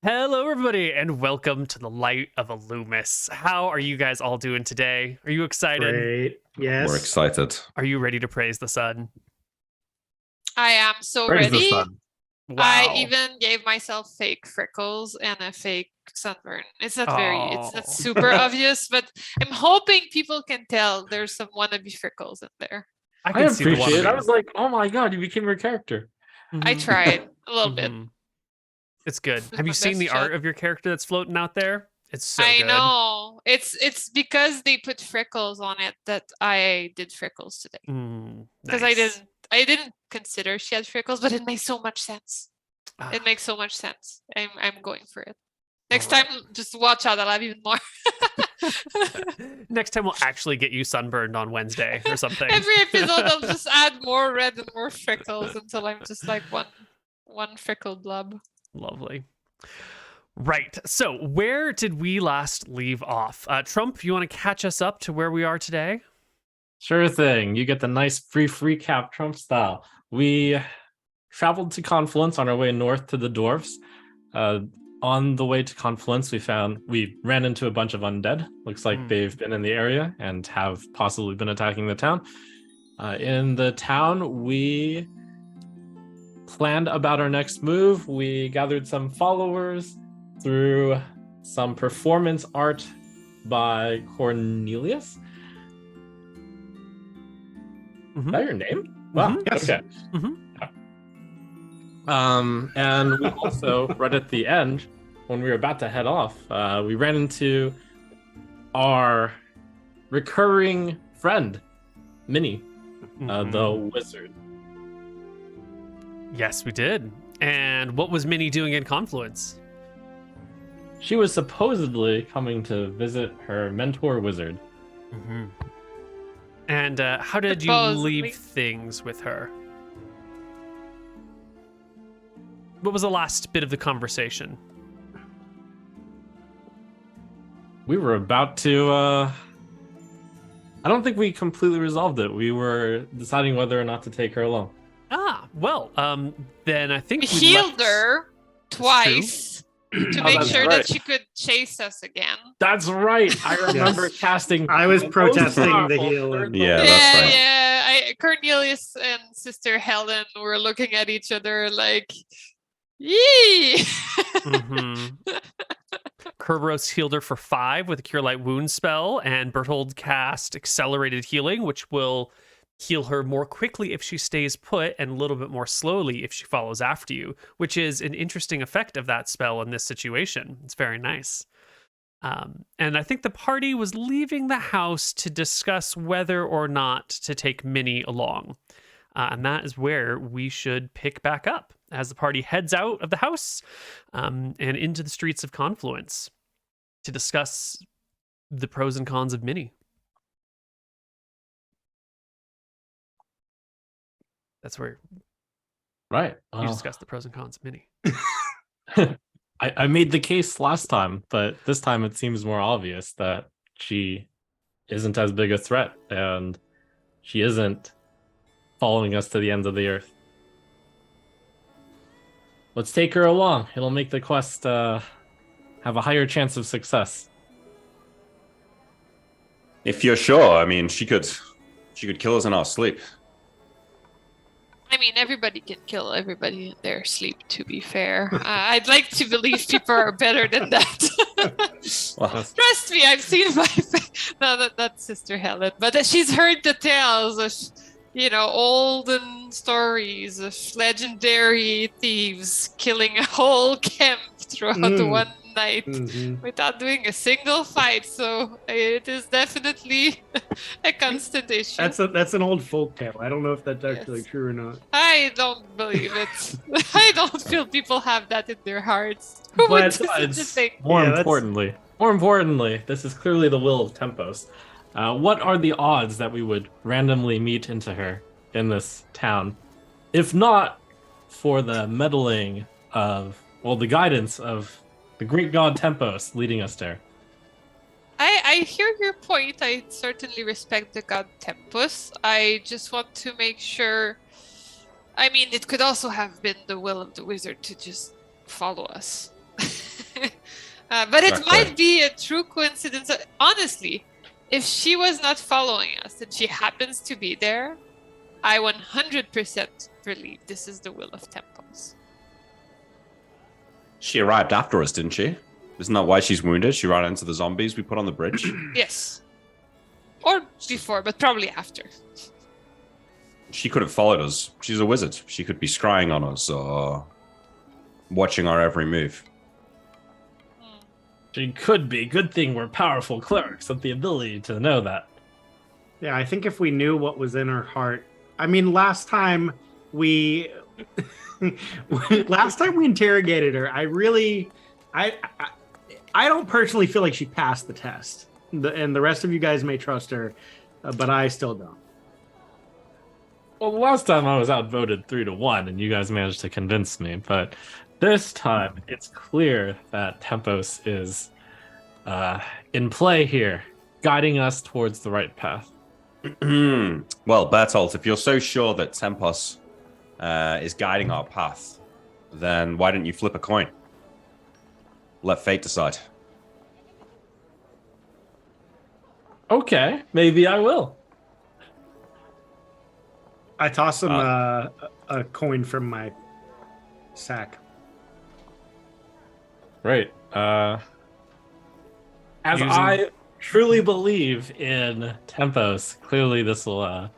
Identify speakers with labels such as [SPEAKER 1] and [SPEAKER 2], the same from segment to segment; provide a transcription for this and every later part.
[SPEAKER 1] Hello, everybody, and welcome to the light of Illumis. How are you guys all doing today? Are you excited?
[SPEAKER 2] Great. Yes.
[SPEAKER 3] We're excited.
[SPEAKER 1] Are you ready to praise the sun?
[SPEAKER 4] I am so
[SPEAKER 2] Praise the
[SPEAKER 4] ready.
[SPEAKER 2] sun.
[SPEAKER 1] Wow.
[SPEAKER 4] I even gave myself fake freckles and a fake sunburn. It's not it's not super obvious, but I'm hoping people can tell there's some wannabe freckles in there.
[SPEAKER 1] I
[SPEAKER 2] I
[SPEAKER 1] can see the
[SPEAKER 2] appreciate it. I
[SPEAKER 1] wannabe.
[SPEAKER 2] was like, oh my god, you became your character.
[SPEAKER 4] I tried a little bit.
[SPEAKER 1] It's good.
[SPEAKER 4] It was
[SPEAKER 1] Have
[SPEAKER 4] my
[SPEAKER 1] you seen
[SPEAKER 4] best
[SPEAKER 1] the
[SPEAKER 4] shot.
[SPEAKER 1] art of your character that's floating out there? It's so
[SPEAKER 4] I
[SPEAKER 1] good.
[SPEAKER 4] know. It's because they put freckles on it that I did freckles today. Because
[SPEAKER 1] Nice.
[SPEAKER 4] I didn't consider she had freckles, but it makes so much sense.
[SPEAKER 1] Ah,
[SPEAKER 4] It makes so much sense. I'm going for it. Next
[SPEAKER 1] Alright.
[SPEAKER 4] time, just watch out. I'll have even more.
[SPEAKER 1] Next time we'll actually get you sunburned on Wednesday or something.
[SPEAKER 4] Every episode, I'll just add more red and more freckles until I'm just like one freckle blob.
[SPEAKER 1] Lovely. Right. So where did we last leave off? Trump, you want to catch us up to where we are today?
[SPEAKER 2] Sure thing. You get the nice brief recap, Trump style. We traveled to Confluence on our way north to the dwarfs. On the way to Confluence, we ran into a bunch of undead. Looks like they've been in the area and have possibly been attacking the town. In the town, we planned about our next move. We gathered some followers through some performance art by Cornelius. Is that your name? Wow.
[SPEAKER 1] Yes.
[SPEAKER 2] Okay. And we also, right at the end, when we were about to head off, we ran into our recurring friend, Minnie, the wizard.
[SPEAKER 1] Yes, we did. And what was Minnie doing in Confluence?
[SPEAKER 2] She was supposedly coming to visit her mentor wizard.
[SPEAKER 1] And how did you
[SPEAKER 4] Supposedly.
[SPEAKER 1] leave things with her? What was the last bit of the conversation?
[SPEAKER 2] We were about to I don't think we completely resolved it. We were deciding whether or not to take her along.
[SPEAKER 1] Well, then I think
[SPEAKER 4] We
[SPEAKER 1] we
[SPEAKER 4] healed
[SPEAKER 1] left...
[SPEAKER 4] her twice to make
[SPEAKER 2] that's
[SPEAKER 4] sure
[SPEAKER 2] right.
[SPEAKER 4] that she could chase us again.
[SPEAKER 2] That's right. I remember casting.
[SPEAKER 5] I was
[SPEAKER 2] the most
[SPEAKER 5] protesting the
[SPEAKER 2] powerful
[SPEAKER 5] healing.
[SPEAKER 2] third
[SPEAKER 3] Yeah,
[SPEAKER 2] level-
[SPEAKER 3] that's right.
[SPEAKER 4] Yeah. Cornelius and Sister Helen were looking at each other like, yee.
[SPEAKER 1] Kerberos healed her for 5 with a Cure Light Wound spell, and Berthold cast Accelerated Healing, which will heal her more quickly if she stays put and a little bit more slowly if she follows after you, which is an interesting effect of that spell in this situation. It's very nice. And I think the party was leaving the house to discuss whether or not to take Minnie along. And that is where we should pick back up as the party heads out of the house and into the streets of Confluence to discuss the pros and cons of Minnie. That's where
[SPEAKER 2] Right.
[SPEAKER 1] you discuss the pros and cons of Minnie.
[SPEAKER 2] I made the case last time, but this time it seems more obvious that she isn't as big a threat and she isn't following us to the ends of the earth. Let's take her along. It'll make the quest have a higher chance of success.
[SPEAKER 3] If you're sure, I mean, she could kill us in our sleep.
[SPEAKER 4] I mean, everybody can kill everybody in their sleep, to be fair. I'd like to believe people are better than that.
[SPEAKER 3] Well,
[SPEAKER 4] Trust me, I've seen my... No, that's Sister Helen. But she's heard the tales of, olden stories of legendary thieves killing a whole camp throughout one night without doing a single fight. So it is definitely a constant issue.
[SPEAKER 5] That's an old folk tale. I don't know if that's actually
[SPEAKER 4] Yes.
[SPEAKER 5] true or not.
[SPEAKER 4] I don't believe it. I don't feel people have that in their hearts. Who would
[SPEAKER 5] But
[SPEAKER 4] do such a thing?
[SPEAKER 2] More
[SPEAKER 5] Yeah,
[SPEAKER 2] importantly, this is clearly the will of Tempos. What are the odds that we would randomly meet into her in this town, if not for the meddling of, the guidance of the great god Tempos leading us there?
[SPEAKER 4] I hear your point. I certainly respect the god Tempus. I just want to make sure. I mean, it could also have been the will of the wizard to just follow us. But it
[SPEAKER 3] Exactly.
[SPEAKER 4] might be a true coincidence. Honestly, if she was not following us and she happens to be there, I 100% believe this is the will of Temples.
[SPEAKER 3] She arrived after us, didn't she? Isn't that why she's wounded? She ran into the zombies we put on the bridge.
[SPEAKER 4] Yes. Or before, but probably after.
[SPEAKER 3] She could have followed us. She's a wizard. She could be scrying on us or watching our every move.
[SPEAKER 2] She could be. Good thing we're powerful clerics with the ability to know that.
[SPEAKER 5] Yeah, I think if we knew what was in her heart. I mean, last time we interrogated her, I don't personally feel like she passed the test. And the rest of you guys may trust her, but I still don't.
[SPEAKER 2] Well, the last time I was outvoted 3-1, and you guys managed to convince me. But this time, it's clear that Tempos is in play here, guiding us towards the right path.
[SPEAKER 3] Well, Bertolt, if you're so sure that Tempos is guiding our path, then why don't you flip a coin? Let fate decide.
[SPEAKER 2] Okay, maybe I will.
[SPEAKER 5] I toss him a coin from my sack.
[SPEAKER 2] Right. As
[SPEAKER 1] Using-
[SPEAKER 2] I truly believe in Tempos, clearly this will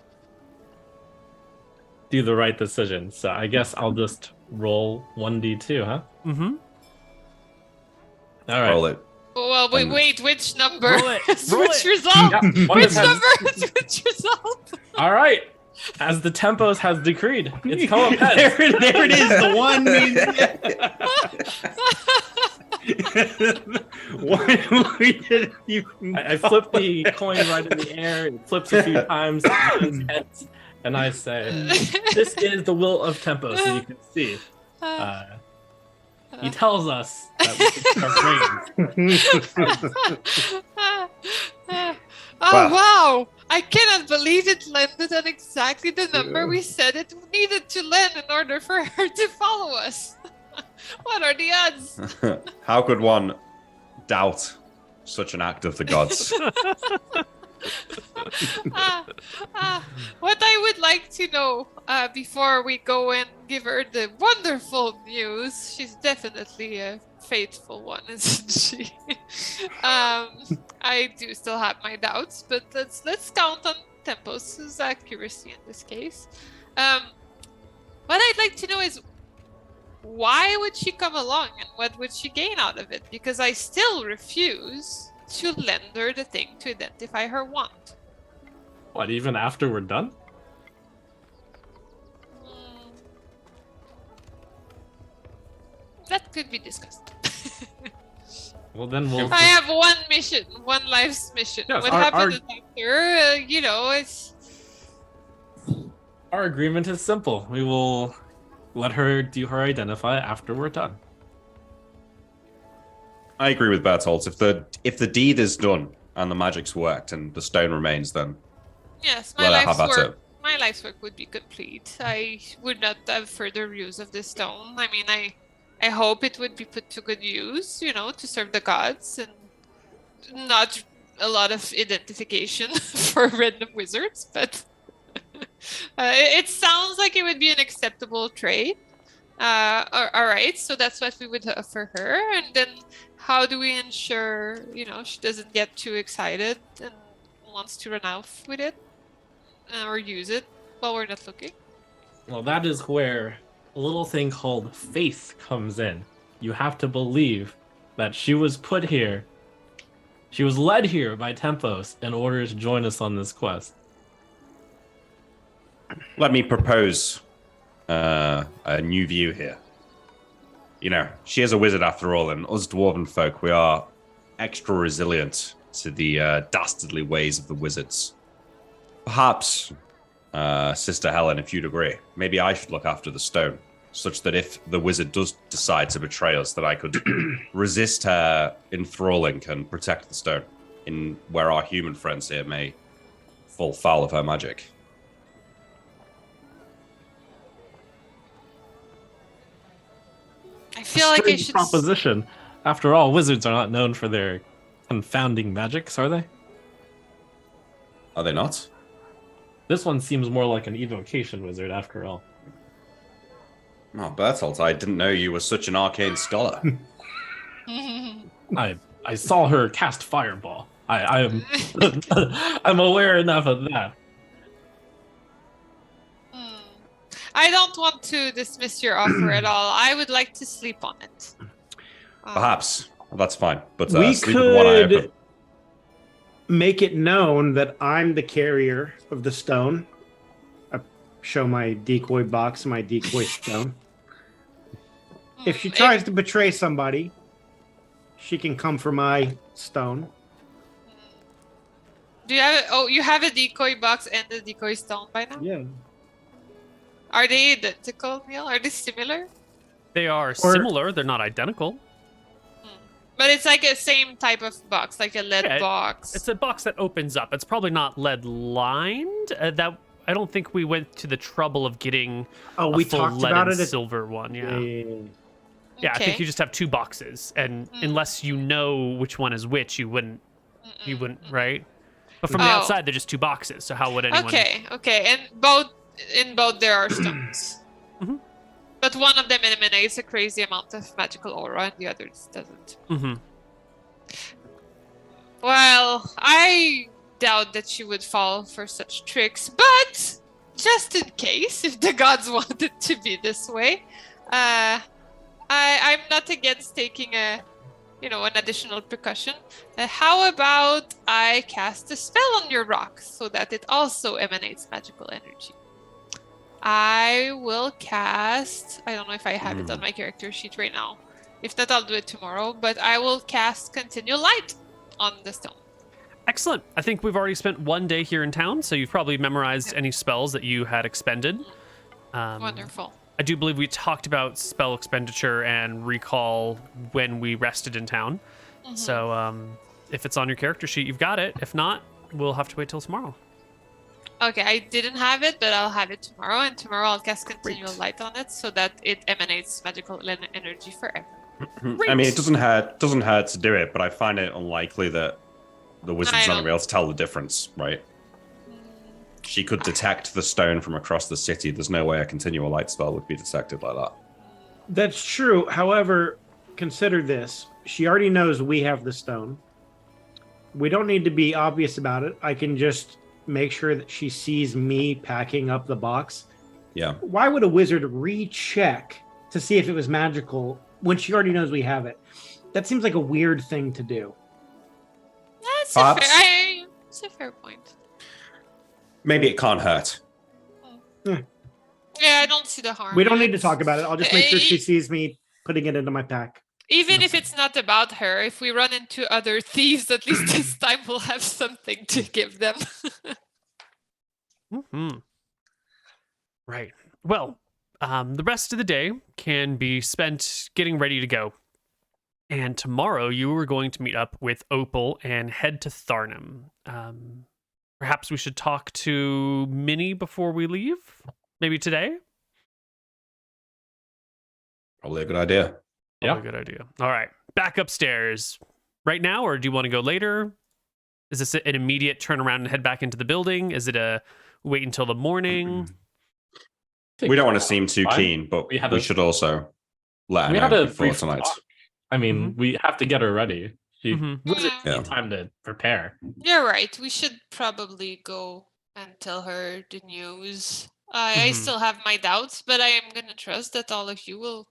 [SPEAKER 2] do the right decision. So I guess I'll just roll 1d2, huh?
[SPEAKER 1] Mm-hmm.
[SPEAKER 2] All right.
[SPEAKER 3] Roll it.
[SPEAKER 4] Well, wait, which number?
[SPEAKER 1] Roll it, roll
[SPEAKER 4] Which
[SPEAKER 1] it.
[SPEAKER 4] result?
[SPEAKER 2] Yeah, one
[SPEAKER 4] Which
[SPEAKER 2] has-
[SPEAKER 4] number is which result?
[SPEAKER 2] All right. As the Tempos has decreed, it's come up heads.
[SPEAKER 5] there it is. The one means
[SPEAKER 2] I flip the coin right in the air. It flips a few times, it heads, and I say, "This is the will of Tempos." So you can see, he tells us that we should start rain.
[SPEAKER 4] Oh wow! I cannot believe it landed on exactly the number we said it needed to land in order for her to follow us. What are the odds?
[SPEAKER 3] How could one doubt such an act of the gods?
[SPEAKER 4] What I would like to know before we go and give her the wonderful news, she's definitely a faithful one, isn't she? I do still have my doubts, but let's count on Tempos' accuracy in this case. What I'd like to know is why would she come along and what would she gain out of it? Because I still refuse to lend her the thing to identify her want.
[SPEAKER 2] What, even after we're done?
[SPEAKER 4] That could be discussed.
[SPEAKER 2] Well, then we'll.
[SPEAKER 4] I have one mission, one life's mission.
[SPEAKER 2] Yes,
[SPEAKER 4] What
[SPEAKER 2] our-
[SPEAKER 4] happens after, it's...
[SPEAKER 2] Our agreement is simple. We will let her do her identify after we're done.
[SPEAKER 3] I agree with Bertolt. If the deed is done and the magic's worked and the stone remains, then
[SPEAKER 4] Yes, my
[SPEAKER 3] let her have
[SPEAKER 4] life's
[SPEAKER 3] at
[SPEAKER 4] work.
[SPEAKER 3] it.
[SPEAKER 4] My life's work would be complete. I would not have further use of this stone. I mean, I hope it would be put to good use, to serve the gods and not a lot of identification for random wizards, but it sounds like it would be an acceptable trade. All right, so that's what we would offer her, and then how do we ensure, she doesn't get too excited and wants to run off with it or use it while we're not looking?
[SPEAKER 2] Well, that is where a little thing called faith comes in. You have to believe that she was put here, she was led here by Tempos in order to join us on this quest.
[SPEAKER 3] Let me propose a new view here. She is a wizard after all, and us dwarven folk, we are extra resilient to the dastardly ways of the wizards. Perhaps, Sister Helen, if you'd agree, maybe I should look after the stone, such that if the wizard does decide to betray us, that I could resist her enthralling and protect the stone, in where our human friends here may fall foul of her magic.
[SPEAKER 4] I feel like I
[SPEAKER 2] Strange
[SPEAKER 4] should.
[SPEAKER 2] proposition. After all, wizards are not known for their confounding magics, are they?
[SPEAKER 3] Are they not?
[SPEAKER 2] This one seems more like an evocation wizard, after all.
[SPEAKER 3] Oh, Bertolt, I didn't know you were such an arcane scholar.
[SPEAKER 2] I saw her cast fireball. I'm I'm aware enough of that.
[SPEAKER 4] I don't want to dismiss your offer at all. I would like to sleep on it.
[SPEAKER 3] Perhaps. That's fine. But
[SPEAKER 5] we
[SPEAKER 3] sleep with one eye open.
[SPEAKER 5] could make it known that I'm the carrier of the stone. I show my decoy box, my decoy stone. If she tries to betray somebody, she can come for my stone.
[SPEAKER 4] Do you have? Oh, you have a decoy box and a decoy stone by now.
[SPEAKER 5] Yeah.
[SPEAKER 4] Are they identical, Neil? Are they similar?
[SPEAKER 1] They are similar. They're not identical.
[SPEAKER 4] But it's like a same type of box, like a lead box.
[SPEAKER 1] It's a box that opens up. It's probably not lead lined. That I don't think we went to the trouble of getting
[SPEAKER 5] we
[SPEAKER 1] full
[SPEAKER 5] talked
[SPEAKER 1] lead
[SPEAKER 5] about
[SPEAKER 1] and
[SPEAKER 5] it.
[SPEAKER 1] silver one. Yeah.
[SPEAKER 5] Yeah.
[SPEAKER 1] I think you just have two boxes, and unless you know which one is which, you wouldn't, right? But from the outside, they're just two boxes. So how would anyone?
[SPEAKER 4] Okay, and in both there are stones. But one of them emanates a crazy amount of magical aura, and the other doesn't. Well, I doubt that you would fall for such tricks, but just in case, if the gods want it to be this way, I'm not against taking an additional precaution. How about I cast a spell on your rock so that it also emanates magical energy? I will cast. I don't know if I have it on my character sheet right now. If not, I'll do it tomorrow. But I will cast Continual Light on the stone.
[SPEAKER 1] Excellent. I think we've already spent one day here in town, so you've probably memorized any spells that you had expended.
[SPEAKER 4] Wonderful.
[SPEAKER 1] I do believe we talked about spell expenditure and recall when we rested in town. So if it's on your character sheet, you've got it. If not, we'll have to wait till tomorrow.
[SPEAKER 4] Okay, I didn't have it, but I'll have it tomorrow. And tomorrow I'll cast Continual Light on it so that it emanates magical energy forever.
[SPEAKER 3] I mean, it doesn't hurt to do it, but I find it unlikely that the wizard's not going to be able to tell the difference, right? She could detect the stone from across the city. There's no way a continual light spell would be detected like that.
[SPEAKER 5] That's true. However, consider this. She already knows we have the stone. We don't need to be obvious about it. I can just make sure that she sees me packing up the box.
[SPEAKER 3] Yeah.
[SPEAKER 5] Why would a wizard recheck to see if it was magical when she already knows we have it? That seems like a weird thing to do.
[SPEAKER 4] That's a fair point.
[SPEAKER 3] Maybe it can't hurt.
[SPEAKER 4] Yeah, I don't see the harm.
[SPEAKER 5] We don't need to talk about it. I'll just make sure she sees me putting it into my pack.
[SPEAKER 4] Even if it's not about her, if we run into other thieves, at least this time we'll have something to give them.
[SPEAKER 1] Right. Well, the rest of the day can be spent getting ready to go. And tomorrow you are going to meet up with Opal and head to Tharnham. Perhaps we should talk to Minnie before we leave? Maybe today?
[SPEAKER 3] Probably a good idea.
[SPEAKER 1] Probably a good idea. All right. Back upstairs. Right now, or do you want to go later? Is this an immediate turnaround and head back into the building? Is it a wait until the morning?
[SPEAKER 3] We don't want to seem too keen, but we should also let her know before tonight.
[SPEAKER 2] I mean, we have to get her ready. She needs time to prepare.
[SPEAKER 4] You're right. We should probably go and tell her the news. I still have my doubts, but I am going to trust that all of you will,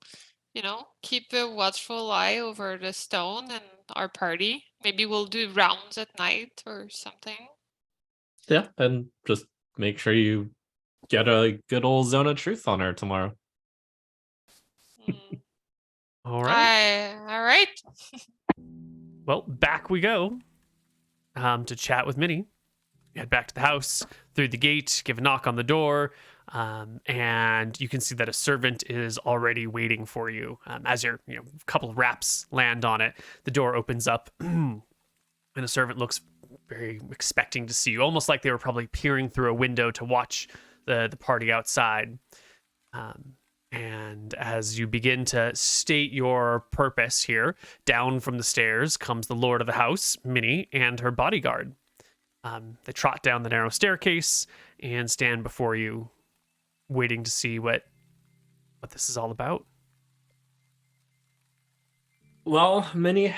[SPEAKER 4] keep a watchful eye over the stone and our party. Maybe we'll do rounds at night or something.
[SPEAKER 2] Yeah, and just make sure you get a good old zone of truth on her tomorrow.
[SPEAKER 1] All right.
[SPEAKER 4] All right.
[SPEAKER 1] Well, back we go to chat with Minnie. Head back to the house, through the gate, give a knock on the door, and you can see that a servant is already waiting for you. As your a couple of raps land on it, the door opens up, and a servant looks very expecting to see you, almost like they were probably peering through a window to watch the party outside. And as you begin to state your purpose here, down from the stairs comes the lord of the house, Minnie, and her bodyguard. They trot down the narrow staircase and stand before you, waiting to see what this is all about.
[SPEAKER 2] Well, Minnie,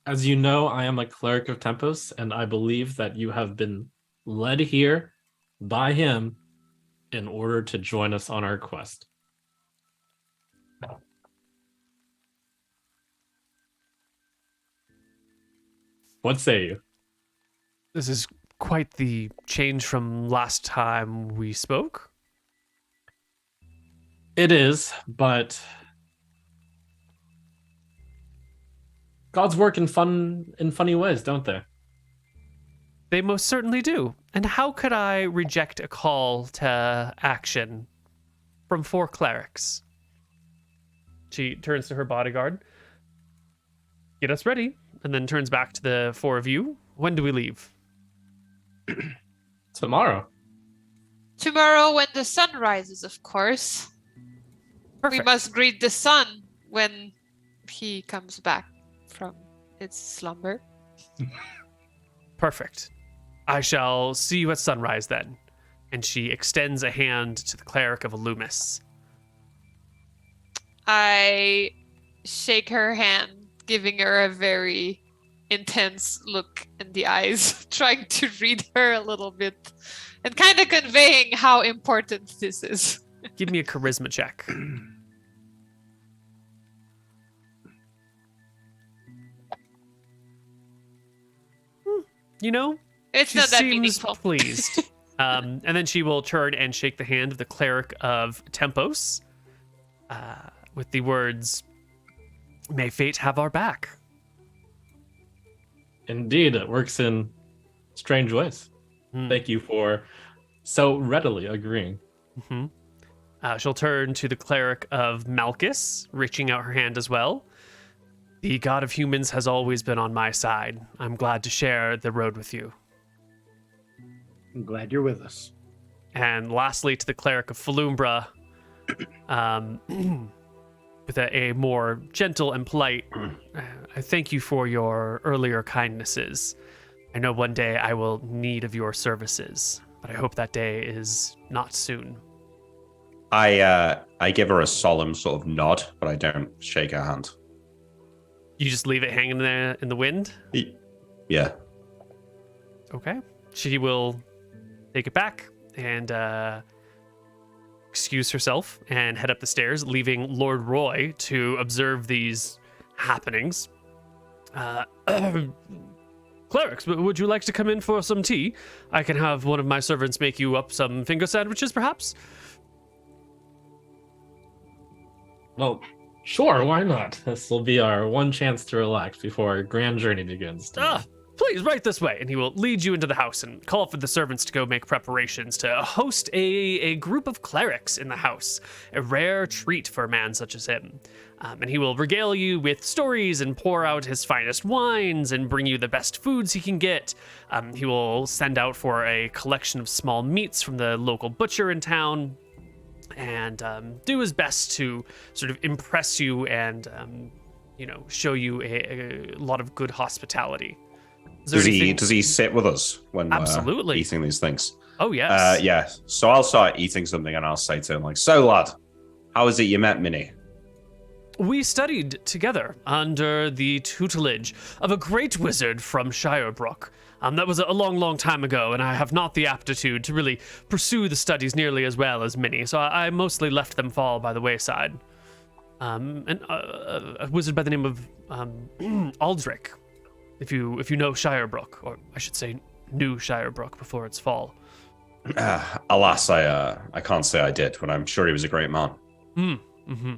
[SPEAKER 2] as you know, I am a cleric of Tempos, and I believe that you have been led here by him in order to join us on our quest. What say you?
[SPEAKER 1] This is quite the change from last time we spoke.
[SPEAKER 2] It is, but gods work in funny ways, don't they?
[SPEAKER 1] They most certainly do. And how could I reject a call to action from 4 clerics? She turns to her bodyguard. Get us ready. And then turns back to the 4 of you. When do we leave?
[SPEAKER 2] Tomorrow.
[SPEAKER 4] Tomorrow when the sun rises, of course.
[SPEAKER 1] Perfect.
[SPEAKER 4] We must greet the sun when he comes back from its slumber.
[SPEAKER 1] Perfect. I shall see you at sunrise then. And she extends a hand to the cleric of Illumis.
[SPEAKER 4] I shake her hand, giving her a very intense look in the eyes, trying to read her a little bit and kind of conveying how important this is.
[SPEAKER 1] Give me a charisma check. You know,
[SPEAKER 4] It's
[SPEAKER 1] she
[SPEAKER 4] not that
[SPEAKER 1] seems
[SPEAKER 4] meaningful.
[SPEAKER 1] pleased. And then she will turn and shake the hand of the cleric of Tempos with the words, "May fate have our back."
[SPEAKER 2] Indeed, it works in strange ways. Thank you for so readily agreeing.
[SPEAKER 1] Mm-hmm. She'll turn to the cleric of Malchus, reaching out her hand as well. The god of humans has always been on my side. I'm glad to share the road with you.
[SPEAKER 5] I'm glad you're with us.
[SPEAKER 1] And lastly, to the cleric of Falumbra, with a more gentle and polite, I thank you for your earlier kindnesses. I know one day I will need of your services, but I hope that day is not soon.
[SPEAKER 3] I give her a solemn sort of nod, but I don't shake her hand.
[SPEAKER 1] You just leave it hanging there in the wind?
[SPEAKER 3] Yeah.
[SPEAKER 1] Okay. She will take it back and excuse herself and head up the stairs, leaving Lord Roy to observe these happenings. Clerics, would you like to come in for some tea? I can have one of my servants make you up some finger sandwiches, perhaps?
[SPEAKER 2] Well, sure, why not? This will be our one chance to relax before our grand journey begins.
[SPEAKER 1] Please, right this way. And he will lead you into the house and call for the servants to go make preparations to host a group of clerics in the house, a rare treat for a man such as him. And he will regale you with stories and pour out his finest wines and bring you the best foods he can get. He will send out for a collection of small meats from the local butcher in town and do his best to sort of impress you and, show you a lot of good hospitality.
[SPEAKER 3] Does he sit with us when
[SPEAKER 1] Absolutely.
[SPEAKER 3] we're eating these things?
[SPEAKER 1] Oh, yes.
[SPEAKER 3] Yeah. So I'll start eating something and I'll say to him, like, so lad, how is it you met Minnie?
[SPEAKER 1] We studied together under the tutelage of a great wizard from Shirebrook. That was a long, long time ago, and I have not the aptitude to really pursue the studies nearly as well as Minnie, so I mostly left them fall by the wayside. And a wizard by the name of Aldrich, if you know Shirebrook, or I should say New Shirebrook before its fall.
[SPEAKER 3] Alas, I can't say I did, but I'm sure he was a great man.
[SPEAKER 1] Mm-hmm.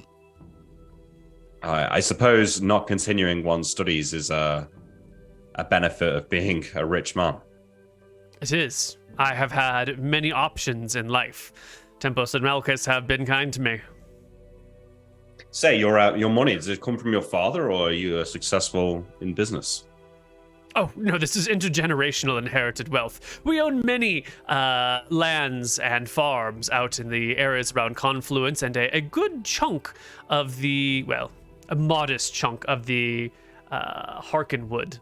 [SPEAKER 3] I suppose not continuing one's studies is a benefit of being a rich man.
[SPEAKER 1] It is. I have had many options in life. Tempos and Malchus have been kind to me.
[SPEAKER 3] Say, your money, does it come from your father, or are you successful in business?
[SPEAKER 1] Oh, no, this is intergenerational inherited wealth. We own many lands and farms out in the areas around Confluence, and a good chunk of the, well, a modest chunk of the Harkenwood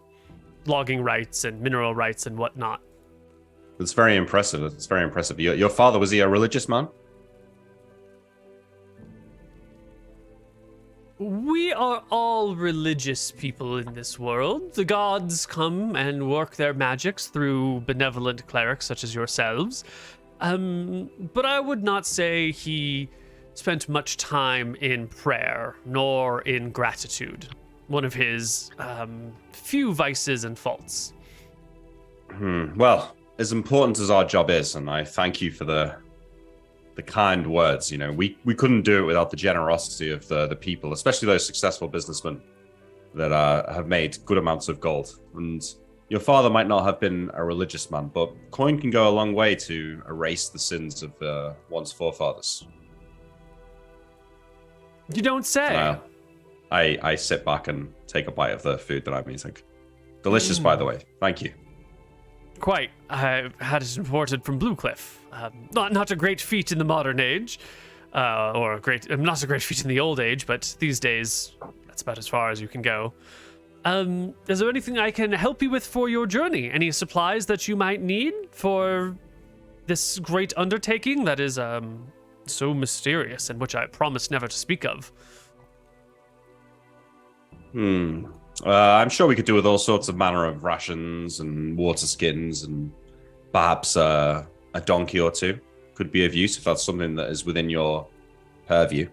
[SPEAKER 1] logging rights and mineral rights and whatnot.
[SPEAKER 3] That's very impressive. That's very impressive. Your father, was he a religious man?
[SPEAKER 1] We are all religious people in this world. The gods come and work their magics through benevolent clerics such as yourselves. But I would not say he spent much time in prayer nor in gratitude. One of his few vices and faults.
[SPEAKER 3] Well, as important as our job is, and I thank you for the kind words, we couldn't do it without the generosity of the people, especially those successful businessmen that have made good amounts of gold. And your father might not have been a religious man, but coin can go a long way to erase the sins of one's forefathers.
[SPEAKER 1] You don't say.
[SPEAKER 3] I sit back and take a bite of the food that I'm eating. Delicious, by the way. Thank you.
[SPEAKER 1] Quite. I had it imported from Blue Cliff. Not a great feat in the modern age, or not a great feat in the old age, but these days, that's about as far as you can go. Is there anything I can help you with for your journey? Any supplies that you might need for this great undertaking that is so mysterious and which I promise never to speak of?
[SPEAKER 3] I'm sure we could do with all sorts of manner of rations and water skins, and perhaps a donkey or two could be of use if that's something that is within your purview.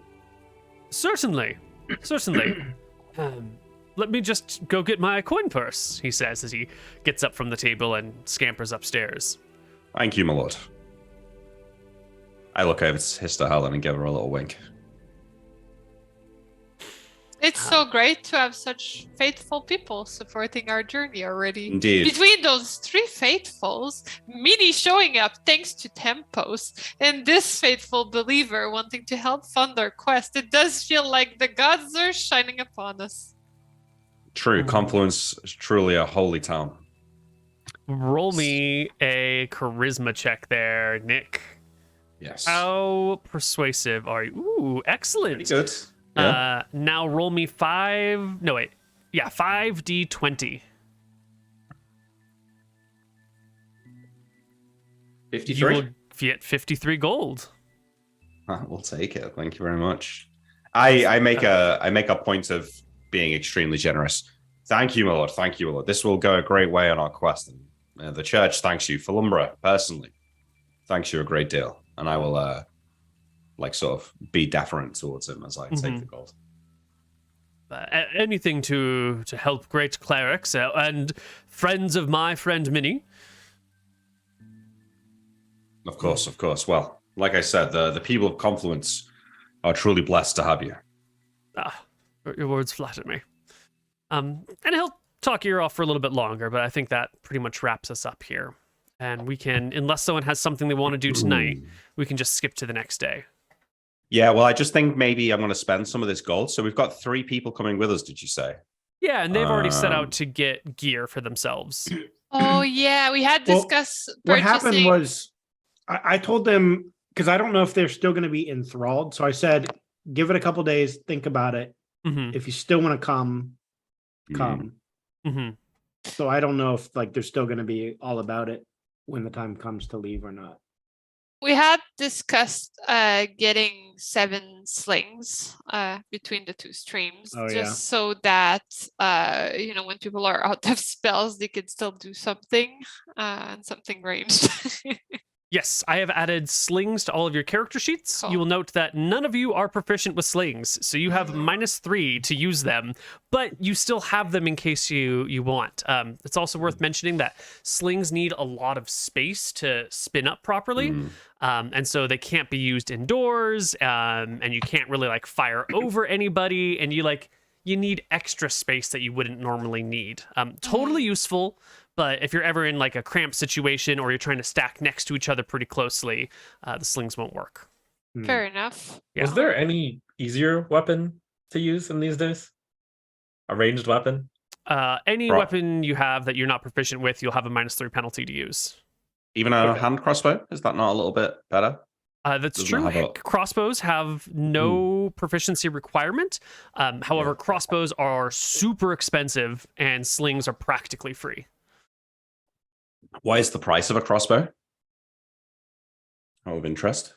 [SPEAKER 1] Certainly. Let me just go get my coin purse, he says as he gets up from the table and scampers upstairs.
[SPEAKER 3] Thank you, my lord. I look over to Sister Helen and give her a little wink.
[SPEAKER 4] It's so great to have such faithful people supporting our journey already.
[SPEAKER 3] Indeed.
[SPEAKER 4] Between those three faithfuls, Minnie showing up thanks to Tempos, and this faithful believer wanting to help fund our quest, it does feel like the gods are shining upon us.
[SPEAKER 3] True, Confluence is truly a holy town.
[SPEAKER 1] Roll me a charisma check there, Nick.
[SPEAKER 3] Yes.
[SPEAKER 1] How persuasive are you? Ooh, excellent.
[SPEAKER 3] Pretty good. Yeah.
[SPEAKER 1] Now roll me 5d20.
[SPEAKER 3] 53?
[SPEAKER 1] You will get 53 gold.
[SPEAKER 3] We'll take it. Thank you very much. I make a point of being extremely generous. Thank you, my lord. Thank you, my lord. This will go a great way on our quest. And the church thanks you. Falumbra, personally, thanks you a great deal. And I will sort of be deferent towards him as I take the gold.
[SPEAKER 1] Anything to help great clerics and friends of my friend Minnie.
[SPEAKER 3] Of course. Well, like I said, the people of Confluence are truly blessed to have you.
[SPEAKER 1] Your words flatter me. And he'll talk your ear off for a little bit longer, but I think that pretty much wraps us up here. And we can, unless someone has something they want to do tonight, we can just skip to the next day.
[SPEAKER 3] Yeah, well, I just think maybe I'm going to spend some of this gold. So we've got 3 people coming with us, did you say?
[SPEAKER 1] Yeah, and they've already set out to get gear for themselves.
[SPEAKER 4] Oh, yeah, we had discussed
[SPEAKER 5] what
[SPEAKER 4] purchasing.
[SPEAKER 5] happened was I told them, because I don't know if they're still going to be enthralled. So I said, give it a couple days, think about it.
[SPEAKER 1] Mm-hmm.
[SPEAKER 5] If you still want to come.
[SPEAKER 1] Mm-hmm.
[SPEAKER 5] So I don't know if they're still going to be all about it when the time comes to leave or not.
[SPEAKER 4] We had discussed getting 7 slings between the 2 streams, so that when people are out of spells, they could still do something and something ranged.
[SPEAKER 1] Yes, I have added slings to all of your character sheets.
[SPEAKER 4] Cool.
[SPEAKER 1] You will note that none of you are proficient with slings, so you have -3 to use them, but you still have them in case you want. It's also worth mentioning that slings need a lot of space to spin up properly, and so they can't be used indoors, and you can't really fire over anybody, and you need extra space that you wouldn't normally need. Totally useful. But if you're ever in a cramped situation or you're trying to stack next to each other pretty closely, the slings won't work.
[SPEAKER 4] Fair enough.
[SPEAKER 1] Yeah.
[SPEAKER 2] Was there any easier weapon to use in these days? A ranged weapon?
[SPEAKER 1] Any
[SPEAKER 3] Right.
[SPEAKER 1] weapon you have that you're not proficient with, you'll have a -3 penalty to use.
[SPEAKER 3] Even a
[SPEAKER 5] Okay.
[SPEAKER 3] hand crossbow? Is that not a little bit better?
[SPEAKER 1] That's
[SPEAKER 3] Doesn't
[SPEAKER 1] true.
[SPEAKER 3] have a-
[SPEAKER 1] Crossbows have no proficiency requirement. However,
[SPEAKER 3] Yeah.
[SPEAKER 1] crossbows are super expensive and slings are practically free.
[SPEAKER 3] What is the price of a crossbow? Out of interest.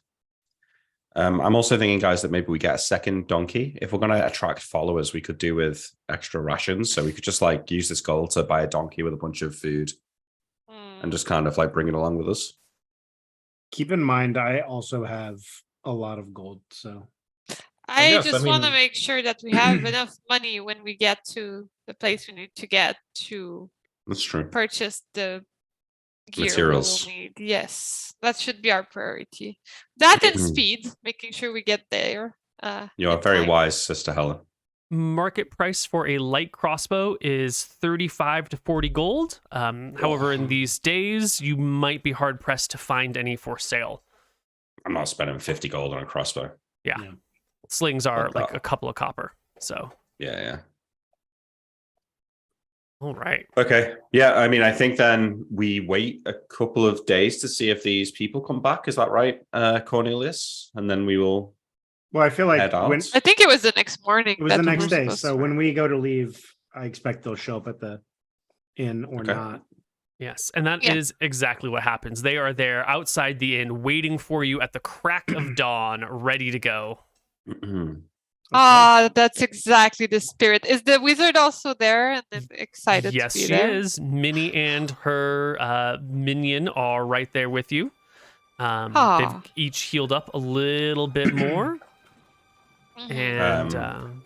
[SPEAKER 3] I'm also thinking, guys, that maybe we get a second donkey. If we're going to attract followers, we could do with extra rations. So we could just like use this gold to buy a donkey with a bunch of food and just kind of like bring it along with us.
[SPEAKER 5] Keep in mind, I also have a lot of gold, so
[SPEAKER 4] I
[SPEAKER 2] guess,
[SPEAKER 4] just
[SPEAKER 2] I
[SPEAKER 4] want to
[SPEAKER 2] mean-
[SPEAKER 4] make sure that we have enough money when we get to the place we need to get to
[SPEAKER 3] That's true.
[SPEAKER 4] purchase the gear
[SPEAKER 3] Materials.
[SPEAKER 4] we will need. Yes, that should be our priority. That and
[SPEAKER 3] Mhm.
[SPEAKER 4] speed, making sure we get there.
[SPEAKER 3] You are
[SPEAKER 4] in
[SPEAKER 3] very
[SPEAKER 4] time.
[SPEAKER 3] wise, Sister Helen.
[SPEAKER 1] Market price for a light crossbow is 35 to 40 gold. However, in these days, you might be hard pressed to find any for sale.
[SPEAKER 3] I'm not spending 50 gold on a crossbow.
[SPEAKER 1] Slings are
[SPEAKER 3] Fuck
[SPEAKER 1] like
[SPEAKER 3] that.
[SPEAKER 1] a couple of copper. So,
[SPEAKER 3] Yeah.
[SPEAKER 1] all right.
[SPEAKER 3] Okay. Yeah, I mean, I think then we wait a couple of days to see if these people come back. Is that right, Cornelius? And then we will
[SPEAKER 5] well, I feel like
[SPEAKER 3] head out.
[SPEAKER 5] when
[SPEAKER 4] I think it was the next morning.
[SPEAKER 5] it was
[SPEAKER 4] that
[SPEAKER 5] the
[SPEAKER 4] we
[SPEAKER 5] next
[SPEAKER 4] were
[SPEAKER 5] day.
[SPEAKER 4] supposed
[SPEAKER 5] So
[SPEAKER 4] to-
[SPEAKER 5] when we go to leave, I expect they'll show up at the inn or
[SPEAKER 3] Okay.
[SPEAKER 5] not.
[SPEAKER 1] Yes, and that is
[SPEAKER 4] Yeah.
[SPEAKER 1] exactly what happens. They are there outside the inn, waiting for you at the crack of dawn, ready to go.
[SPEAKER 4] Ah, that's exactly the spirit. Is the wizard also there and then excited
[SPEAKER 1] Yes,
[SPEAKER 4] to be
[SPEAKER 1] she
[SPEAKER 4] there?
[SPEAKER 1] is. Minnie and her minion are right there with you.
[SPEAKER 4] Aw.
[SPEAKER 1] They've each healed up a little bit more,
[SPEAKER 4] Mhm.
[SPEAKER 1] and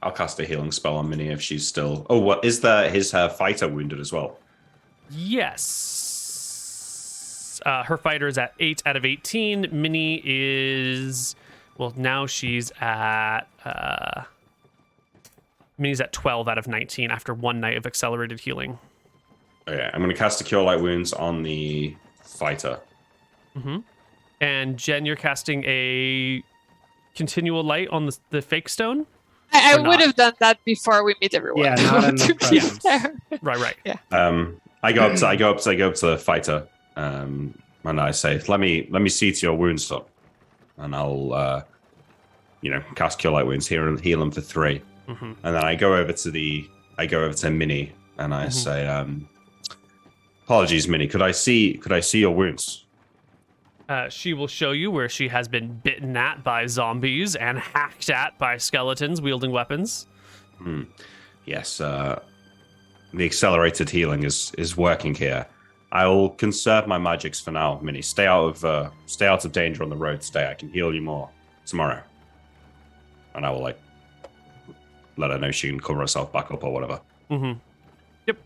[SPEAKER 3] I'll cast a healing spell on Minnie if she's still. Oh, what is her fighter wounded as well?
[SPEAKER 1] yes, her fighter is at 8 out of 18. Minnie is, well, now she's at Minnie's at 12 out of 19 after one night of accelerated healing.
[SPEAKER 3] Okay, I'm going to cast a Cure Light Wounds on the fighter.
[SPEAKER 1] And Jen, you're casting a continual light on the fake stone.
[SPEAKER 4] I
[SPEAKER 1] Or
[SPEAKER 4] would
[SPEAKER 1] not.
[SPEAKER 4] have done that before we meet everyone.
[SPEAKER 5] Yeah, not in the
[SPEAKER 4] to be
[SPEAKER 5] presence.
[SPEAKER 4] fair.
[SPEAKER 1] Right.
[SPEAKER 3] I go up to the fighter, and I say, "Let me see to your wounds, son," and I'll, cast Cure Light Wounds, heal them for 3,
[SPEAKER 1] Mm-hmm.
[SPEAKER 3] and then I go over to Minnie, and I say, "Apologies, Minnie. Could I see your wounds?"
[SPEAKER 1] She will show you where she has been bitten at by zombies and hacked at by skeletons wielding weapons.
[SPEAKER 3] Yes, the accelerated healing is working here. I'll conserve my magics for now, Minnie. Stay out of danger on the road today. I can heal you more tomorrow. And I will let her know she can cover herself back up or whatever.
[SPEAKER 1] Mm-hmm. Yep.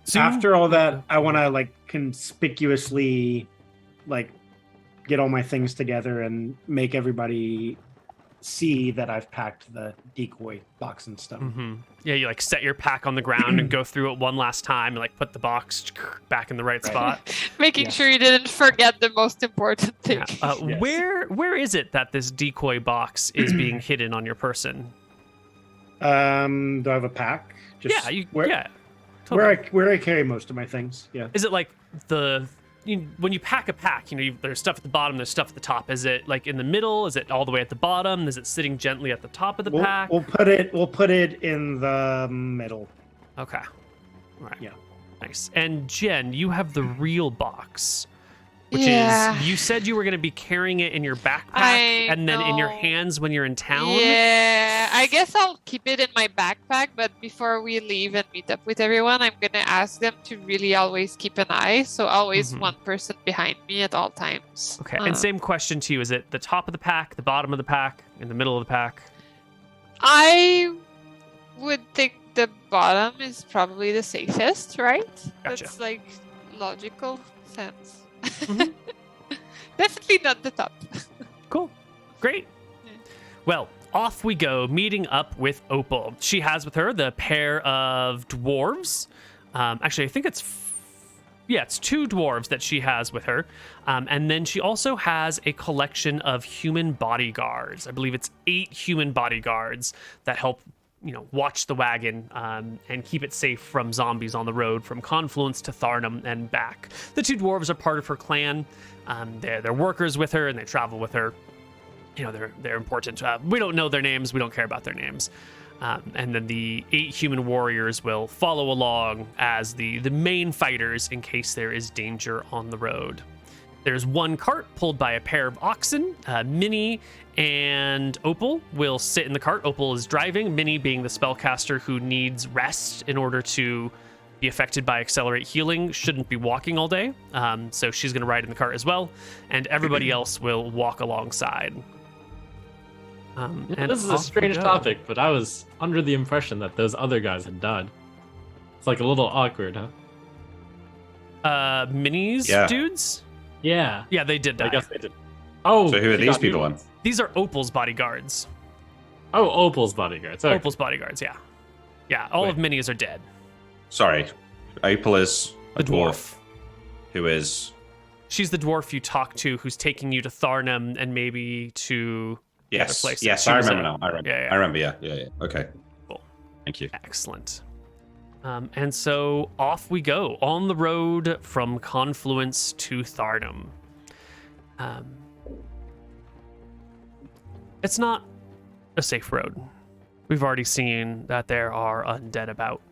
[SPEAKER 1] So
[SPEAKER 5] After all that, I want to conspicuously get all my things together and make everybody see that I've packed the decoy box and stuff.
[SPEAKER 1] Yeah, you set your pack on the ground and go through it one last time and put the box back in the right spot.
[SPEAKER 4] Making
[SPEAKER 5] Yes.
[SPEAKER 4] sure you didn't forget the most important thing.
[SPEAKER 1] Yeah.
[SPEAKER 5] Yes.
[SPEAKER 1] Where is it that this decoy box is being hidden on your person?
[SPEAKER 5] Do I have a pack?
[SPEAKER 1] Yeah, you.
[SPEAKER 5] where,
[SPEAKER 1] Yeah.
[SPEAKER 5] where I carry most of my things. Yeah.
[SPEAKER 1] Is it when you pack a pack, there's stuff at the bottom, there's stuff at the top. Is it in the middle? Is it all the way at the bottom? Is it sitting gently at the top of the pack?
[SPEAKER 5] We'll put it in the middle.
[SPEAKER 1] Okay. All right.
[SPEAKER 5] Yeah.
[SPEAKER 1] Nice. And Jen, you have the real box, which
[SPEAKER 4] Yeah.
[SPEAKER 1] is you said you were going to be carrying it in your backpack
[SPEAKER 4] I
[SPEAKER 1] and then in your
[SPEAKER 4] know.
[SPEAKER 1] hands when you're in town.
[SPEAKER 4] Yeah, I guess I'll keep it in my backpack, but before we leave and meet up with everyone, I'm gonna ask them to really always keep an eye. So always
[SPEAKER 1] Mhm.
[SPEAKER 4] one person behind me at all times.
[SPEAKER 1] Okay. And same question to you: is it the top of the pack, the bottom of the pack, in the middle of the pack?
[SPEAKER 4] I would think the bottom is probably the safest, right?
[SPEAKER 1] Gotcha.
[SPEAKER 4] That's logical sense.
[SPEAKER 1] Mhm.
[SPEAKER 4] Definitely not the top.
[SPEAKER 1] Cool. Great.
[SPEAKER 4] Yeah.
[SPEAKER 1] Well, off we go, meeting up with Opal. She has with her the pair of dwarves. Actually, I think it's 2 dwarves that she has with her. And then she also has a collection of human bodyguards. I believe it's 8 human bodyguards that help watch the wagon and keep it safe from zombies on the road from Confluence to Tharnum and back. The two dwarves are part of her clan. They're workers with her and they travel with her. They're important. We don't know their names. We don't care about their names. And then the 8 human warriors will follow along as the main fighters in case there is danger on the road. There's one cart pulled by a pair of oxen. Minnie and Opal will sit in the cart. Opal is driving, Minnie being the spellcaster who needs rest in order to be affected by Accelerate Healing, shouldn't be walking all day. So she's going to ride in the cart as well. And everybody else will walk alongside. And
[SPEAKER 2] this is a strange topic, but I was under the impression that those other guys had died. It's like a little awkward, huh?
[SPEAKER 1] Minnie's dudes?
[SPEAKER 2] Yeah.
[SPEAKER 1] Yeah, they did die.
[SPEAKER 2] I guess they did. Oh,
[SPEAKER 3] so who are these people then?
[SPEAKER 1] These are Opal's bodyguards.
[SPEAKER 2] Oh, Opal's bodyguards. Okay.
[SPEAKER 1] Opal's bodyguards, yeah. Yeah, all of Minnie's are dead.
[SPEAKER 3] Sorry. Opal is a dwarf. Who is?
[SPEAKER 1] She's the dwarf you talk to who's taking you to Tharnum and maybe to other places.
[SPEAKER 3] Yes, I remember now. I remember, yeah. Okay.
[SPEAKER 1] Cool.
[SPEAKER 3] Thank you.
[SPEAKER 1] Excellent. And so off we go on the road from Confluence to Tharnum. It's not a safe road. We've already seen that there are undead about.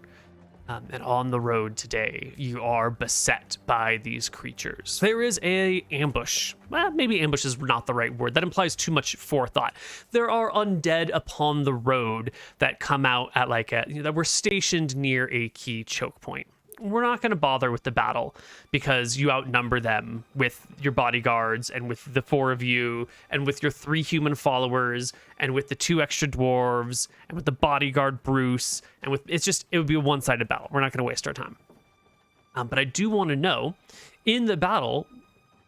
[SPEAKER 1] And on the road today, you are beset by these creatures. There is a ambush. Well, maybe ambush is not the right word. That implies too much forethought. There are undead upon the road that come out at that were stationed near a key choke point. We're not going to bother with the battle because you outnumber them with your bodyguards and with the 4 of you and with your 3 human followers and with the 2 extra dwarves and with the bodyguard Bruce and with it would be a one-sided battle. We're not going to waste our time. But I do want to know, in the battle,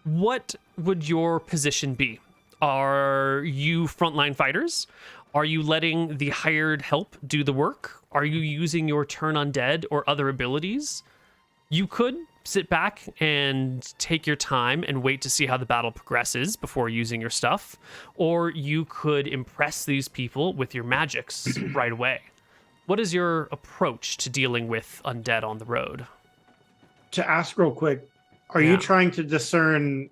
[SPEAKER 1] what would your position be? Are you frontline fighters? Are you letting the hired help do the work? Are you using your turn undead or other abilities? You could sit back and take your time and wait to see how the battle progresses before using your stuff, or you could impress these people with your magics right away. What is your approach to dealing with undead on the road?
[SPEAKER 5] To ask real quick, are you trying to discern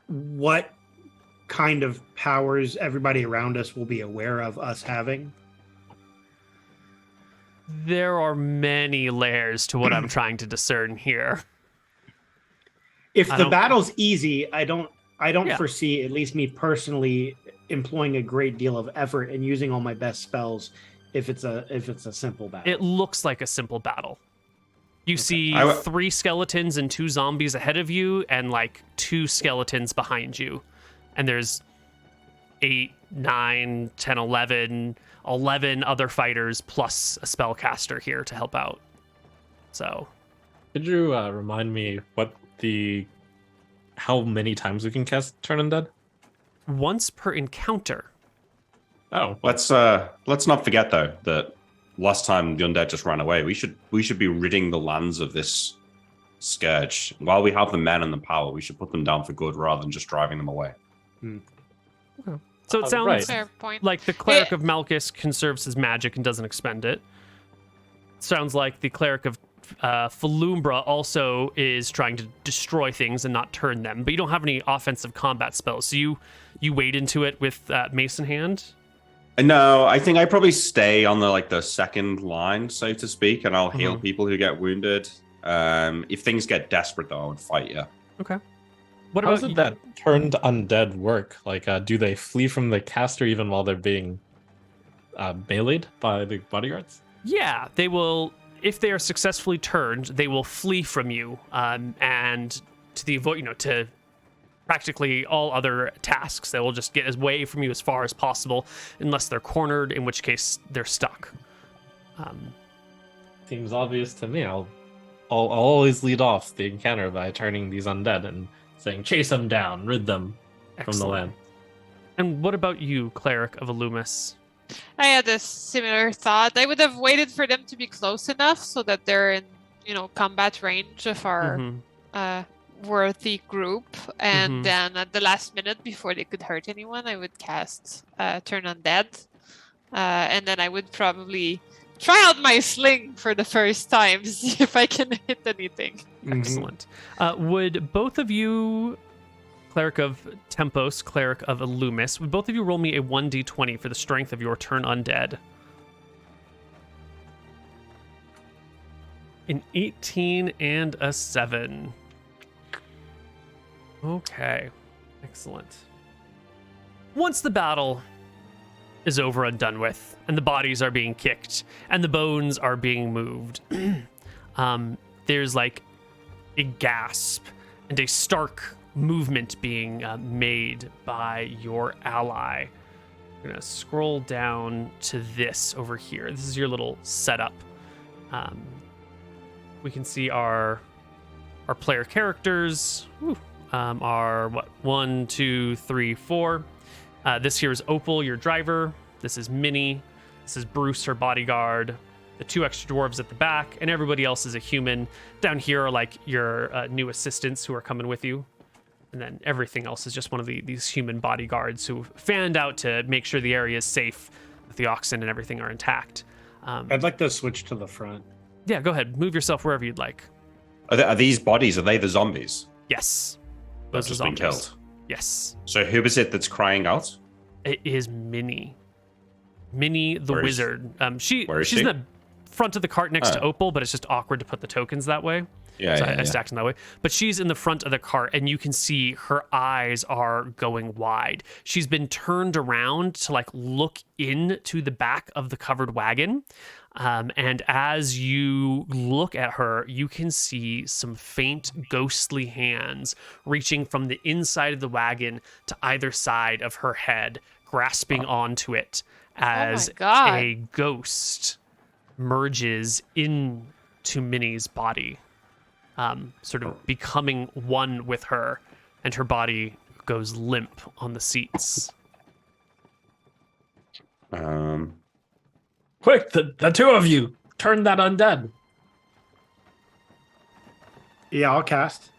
[SPEAKER 5] what kind of powers everybody around us will be aware of us having?
[SPEAKER 1] There are many layers to what I'm trying to discern here.
[SPEAKER 5] If the battle's easy, I don't foresee, at least me personally, employing a great deal of effort and using all my best spells if it's a simple battle.
[SPEAKER 1] It looks like a simple battle. You see 3 skeletons and 2 zombies ahead of you and 2 skeletons behind you. And there's 8, 9, 10, 11 other fighters plus a spellcaster here to help out. So,
[SPEAKER 2] could you remind me how many times we can cast Turn Undead?
[SPEAKER 1] Once per encounter.
[SPEAKER 2] Oh,
[SPEAKER 3] let's not forget though that last time the undead just ran away. We should be ridding the lands of this scourge. While we have the men and the power, we should put them down for good rather than just driving them away.
[SPEAKER 1] Okay. So it sounds
[SPEAKER 4] Fair point.
[SPEAKER 1] like the Cleric of Malchus conserves his magic and doesn't expend it. Sounds like the Cleric of Falumbra also is trying to destroy things and not turn them, but you don't have any offensive combat spells, so you wade into it with Mace in hand?
[SPEAKER 3] No, I think I probably stay on the second line, so to speak, and I'll heal people who get wounded. If things get desperate, though, I would fight you.
[SPEAKER 1] Okay. What
[SPEAKER 2] How
[SPEAKER 1] about
[SPEAKER 2] does that turned undead work? Do they flee from the caster even while they're being meleeed by the bodyguards?
[SPEAKER 1] Yeah, they will. If they are successfully turned, they will flee from you, and to practically all other tasks. They will just get away from you as far as possible, unless they're cornered, in which case they're stuck.
[SPEAKER 2] Seems obvious to me. I'll always lead off the encounter by turning these undead and saying, "Chase them down, rid them from the land."
[SPEAKER 1] And what about you, Cleric of Illumis?
[SPEAKER 4] I had a similar thought. I would have waited for them to be close enough so that they're in, combat range of our worthy group, and then at the last minute before they could hurt anyone, I would cast Turn Undead. And then I would probably try out my sling for the first time to see if I can hit anything.
[SPEAKER 1] Excellent. Would both of you, Cleric of Tempos, Cleric of Illumis, would both of you roll me a 1d20 for the strength of your turn undead? An 18 and a 7. Okay. Excellent. Once the battle is over and done with, and the bodies are being kicked, and the bones are being moved, there's like a gasp and a stark movement being made by your ally. I'm gonna scroll down to this over here. This is your little setup. We can see our player characters. Are what? 1, 2, 3, 4. This here is Opal, your driver. This is Minnie. This is Bruce, her bodyguard. The 2 extra dwarves at the back, and everybody else is a human. Down here are like your new assistants who are coming with you. And then everything else is just one of these human bodyguards who fanned out to make sure the area is safe, that the oxen and everything are intact.
[SPEAKER 5] I'd like to switch to the front.
[SPEAKER 1] Yeah, go ahead. Move yourself wherever you'd like.
[SPEAKER 3] Are these bodies, are they the zombies?
[SPEAKER 1] Yes.
[SPEAKER 3] That's
[SPEAKER 1] Those
[SPEAKER 3] just
[SPEAKER 1] are
[SPEAKER 3] been
[SPEAKER 1] zombies.
[SPEAKER 3] killed.
[SPEAKER 1] Yes.
[SPEAKER 3] So who is it that's crying out?
[SPEAKER 1] It is Minnie. Minnie the
[SPEAKER 3] Where is-
[SPEAKER 1] wizard.
[SPEAKER 3] where is
[SPEAKER 1] She's
[SPEAKER 3] she?
[SPEAKER 1] in the front of the cart next to
[SPEAKER 3] Oh.
[SPEAKER 1] Opal, but it's just awkward to put the tokens that way.
[SPEAKER 3] Yeah,
[SPEAKER 1] So
[SPEAKER 3] yeah,
[SPEAKER 1] I
[SPEAKER 3] yeah.
[SPEAKER 1] stacked them that way. But she's in the front of the cart, and you can see her eyes are going wide. She's been turned around to like look into the back of the covered wagon. And as you look at her, you can see some faint ghostly hands reaching from the inside of the wagon to either side of her head, grasping onto it as
[SPEAKER 4] God.
[SPEAKER 1] a ghost merges into Minnie's body, sort of becoming one with her, and her body goes limp on the seats.
[SPEAKER 2] Quick, the 2 of you, turn that undead.
[SPEAKER 5] Yeah, I'll cast.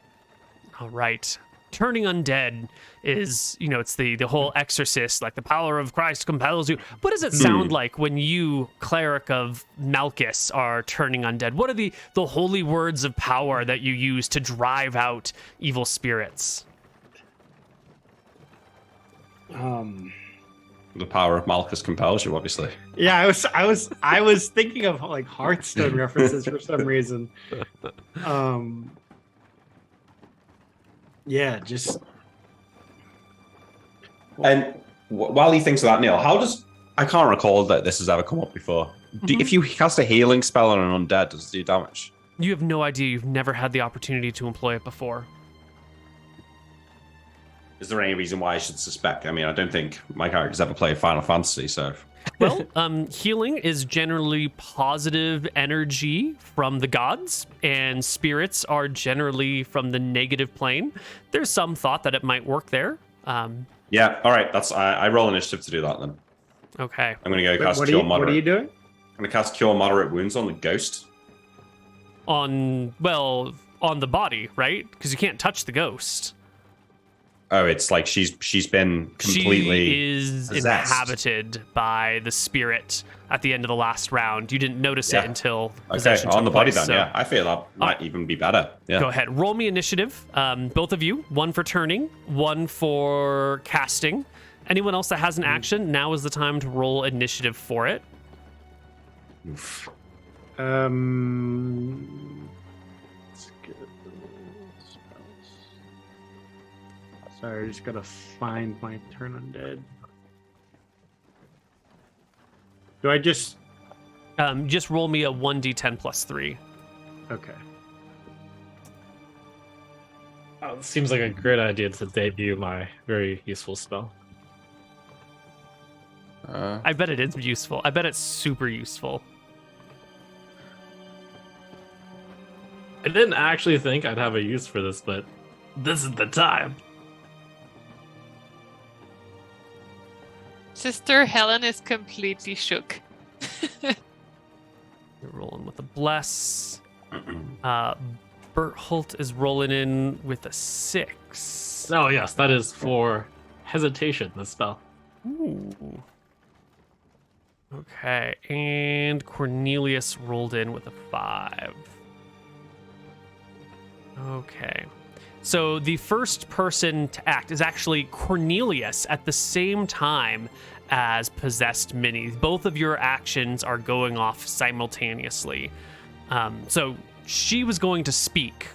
[SPEAKER 1] All right. Turning undead is, it's the whole exorcist, like the power of Christ compels you. What does it sound like when you, cleric of Malchus, are turning undead? What are the holy words of power that you use to drive out evil spirits?
[SPEAKER 3] The power of Malchus compels you, obviously.
[SPEAKER 5] Yeah, I was thinking of like Hearthstone references for some reason. Yeah, just
[SPEAKER 3] And while he thinks of that, Neil, I can't recall that this has ever come up before. If you cast a healing spell on an undead, does it do damage?
[SPEAKER 1] You have no idea. You've never had the opportunity to employ it before.
[SPEAKER 3] Is there any reason why I should suspect? I mean, I don't think my character's ever played Final Fantasy, so...
[SPEAKER 1] Well, healing is generally positive energy from the gods, and spirits are generally from the negative plane. There's some thought that it might work there.
[SPEAKER 3] Yeah, all right. I roll initiative to do that then.
[SPEAKER 1] Okay.
[SPEAKER 3] I'm going to go
[SPEAKER 5] Wait,
[SPEAKER 3] cast
[SPEAKER 5] what
[SPEAKER 3] Cure
[SPEAKER 5] are
[SPEAKER 3] Moderate.
[SPEAKER 5] you doing?
[SPEAKER 3] I'm going to cast Cure Moderate Wounds on the ghost.
[SPEAKER 1] On the body, right? Because you can't touch the ghost.
[SPEAKER 3] Oh, it's like she's been completely
[SPEAKER 1] She is
[SPEAKER 3] possessed.
[SPEAKER 1] inhabited by the spirit at the end of the last round. You didn't notice it
[SPEAKER 3] Yeah.
[SPEAKER 1] until
[SPEAKER 3] Okay,
[SPEAKER 1] possession
[SPEAKER 3] on
[SPEAKER 1] took
[SPEAKER 3] the body
[SPEAKER 1] place,
[SPEAKER 3] then,
[SPEAKER 1] so
[SPEAKER 3] yeah. I feel that might even be better. Yeah.
[SPEAKER 1] Go ahead. Roll me initiative. Both of you. 1 for turning, 1 for casting. Anyone else that has an action, now is the time to roll initiative for it.
[SPEAKER 3] Oof.
[SPEAKER 5] Let's get the spells. Sorry, I just gotta find my turn undead. Do I just
[SPEAKER 1] Just roll me a 1d10 plus 3.
[SPEAKER 5] okay?
[SPEAKER 2] Oh, it seems like a great idea to debut my very useful spell.
[SPEAKER 1] I bet it is useful. I bet it's super useful.
[SPEAKER 2] I didn't actually think I'd have a use for this, but this is the time.
[SPEAKER 4] Sister Helen is completely shook.
[SPEAKER 1] You're rolling with a bless. Bertholt is rolling in with a 6.
[SPEAKER 2] Oh, yes, that is for hesitation, the spell.
[SPEAKER 1] Ooh. Okay, and Cornelius rolled in with a 5. Okay. So the first person to act is actually Cornelius at the same time as possessed Minnie. Both of your actions are going off simultaneously. So she was going to speak.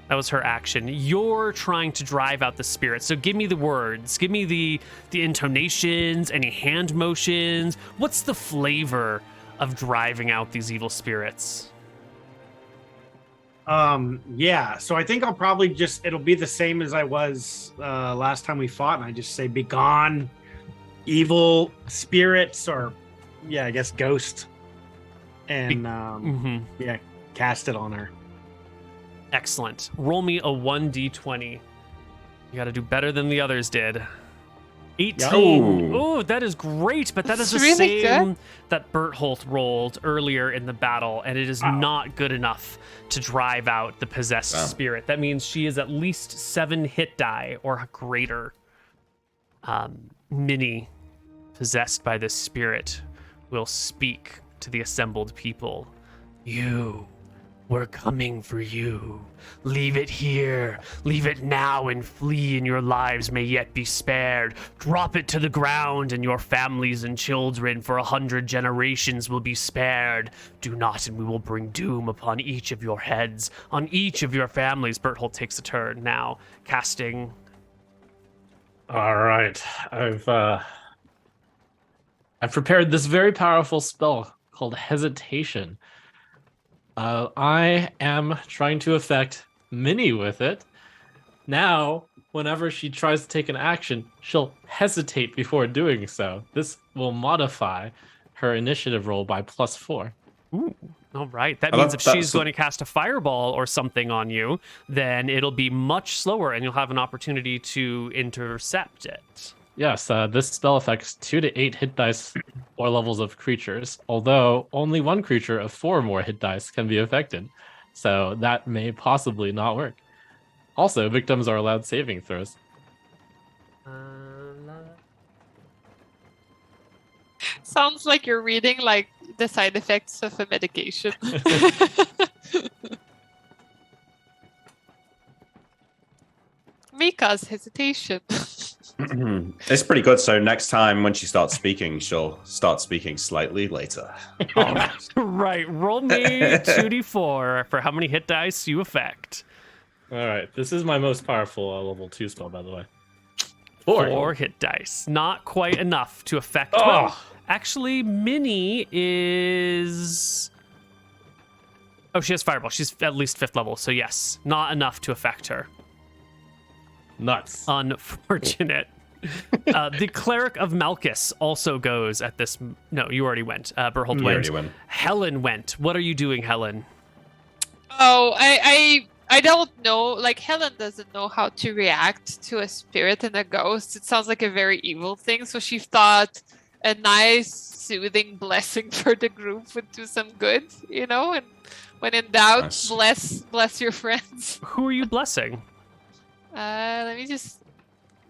[SPEAKER 1] That was her action. You're trying to drive out the spirit. So give me the words. Give me the intonations, any hand motions. What's the flavor of driving out these evil spirits?
[SPEAKER 5] Yeah, so I think I'll probably it'll be the same as I was last time we fought, and I just say, be gone, evil spirits, or I guess ghost, and yeah, cast it on her.
[SPEAKER 1] Excellent. Roll me a 1d20. You got to do better than the others did. 18. Oh, that is great, but that is the
[SPEAKER 4] really
[SPEAKER 1] same
[SPEAKER 4] good.
[SPEAKER 1] that Berthold rolled earlier in the battle, and it is not good enough to drive out the possessed spirit. That means she is at least 7 hit die or greater. Minnie, possessed by this spirit, will speak to the assembled people. You. We're coming for you. Leave it here. Leave it now and flee, and your lives may yet be spared. Drop it to the ground, and your families and children for 100 generations will be spared. Do not, and we will bring doom upon each of your heads, on each of your families. Berthold takes a turn now, casting.
[SPEAKER 2] All right, I've prepared this very powerful spell called Hesitation. I am trying to affect Minnie with it. Now, whenever she tries to take an action, she'll hesitate before doing so. This will modify her initiative roll by +4.
[SPEAKER 1] Ooh, all right. That means if she's going to cast a fireball or something on you, then it'll be much slower, and you'll have an opportunity to intercept it.
[SPEAKER 2] Yes, this spell affects 2 to 8 hit dice or levels of creatures, although only one creature of 4 or more hit dice can be affected, so that may possibly not work. Also, victims are allowed saving throws.
[SPEAKER 4] Sounds like you're reading like the side effects of a medication. Mika's hesitation.
[SPEAKER 3] It's pretty good. So next time when she starts speaking, she'll start speaking slightly later.
[SPEAKER 1] Right. Roll me 2d4 for how many hit dice you affect.
[SPEAKER 2] All right, this is my most powerful level 2 spell, by the way.
[SPEAKER 1] 4 hit dice. Not quite enough to affect.
[SPEAKER 2] Oh.
[SPEAKER 1] Well, actually, Minnie is. Oh, she has fireball. She's at least 5th level. So yes, not enough to affect her.
[SPEAKER 2] Nuts.
[SPEAKER 1] Unfortunate. The cleric of Malchus also goes at this. No, you already went. Berthold went.
[SPEAKER 3] already went.
[SPEAKER 1] Helen went. What are you doing, Helen?
[SPEAKER 4] Oh, I don't know. Like, Helen doesn't know how to react to a spirit and a ghost. It sounds like a very evil thing. So she thought a nice, soothing blessing for the group would do some good, you know? And when in doubt,
[SPEAKER 3] Nice.
[SPEAKER 4] bless your friends.
[SPEAKER 1] Who are you blessing?
[SPEAKER 4] Let me just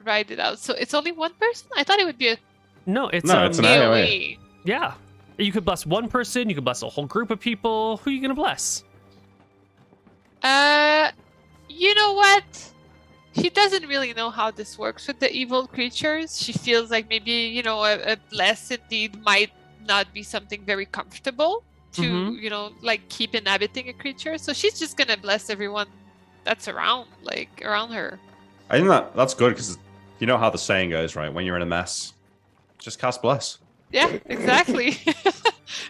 [SPEAKER 4] write it out. So it's only one person? I thought it would be a
[SPEAKER 1] No, it's
[SPEAKER 3] No, it's an AoE.
[SPEAKER 4] AoE.
[SPEAKER 1] Yeah. You could bless one person, you could bless a whole group of people. Who are you going to bless?
[SPEAKER 4] You know what? She doesn't really know how this works with the evil creatures. She feels like maybe, you know, a bless indeed might not be something very comfortable to, you know, like keep inhabiting a creature. So she's just going to bless everyone that's around her.
[SPEAKER 3] I think that's good because you know how the saying goes, right? When you're in a mess, just cast bless.
[SPEAKER 4] Yeah, exactly.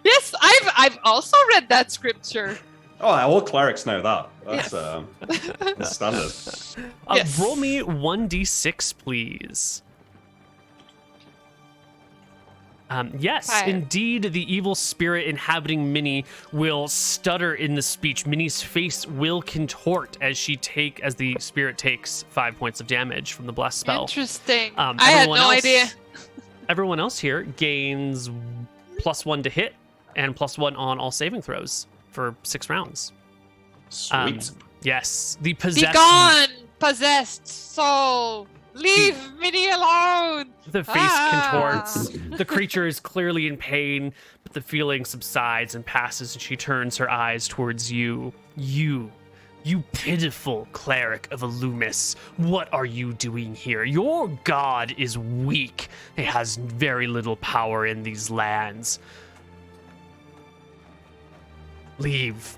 [SPEAKER 4] Yes, I've also read that scripture.
[SPEAKER 3] Oh, all clerics know that. That's standard.
[SPEAKER 4] Yes.
[SPEAKER 1] Roll me 1d6, please. Yes,
[SPEAKER 4] 5.
[SPEAKER 1] indeed, the evil spirit inhabiting Minnie will stutter in the speech. Minnie's face will contort as the spirit takes 5 points of damage from the blessed spell.
[SPEAKER 4] Interesting. I had no idea.
[SPEAKER 1] Everyone else here gains +1 to hit and +1 on all saving throws for 6 rounds.
[SPEAKER 3] Sweet.
[SPEAKER 1] Yes, the
[SPEAKER 4] Be
[SPEAKER 1] possessed.
[SPEAKER 4] gone, possessed soul. Leave Minnie alone!
[SPEAKER 1] The face contorts. The creature is clearly in pain, but the feeling subsides and passes, and she turns her eyes towards you. You pitiful cleric of Illumis. What are you doing here? Your god is weak. It has very little power in these lands. Leave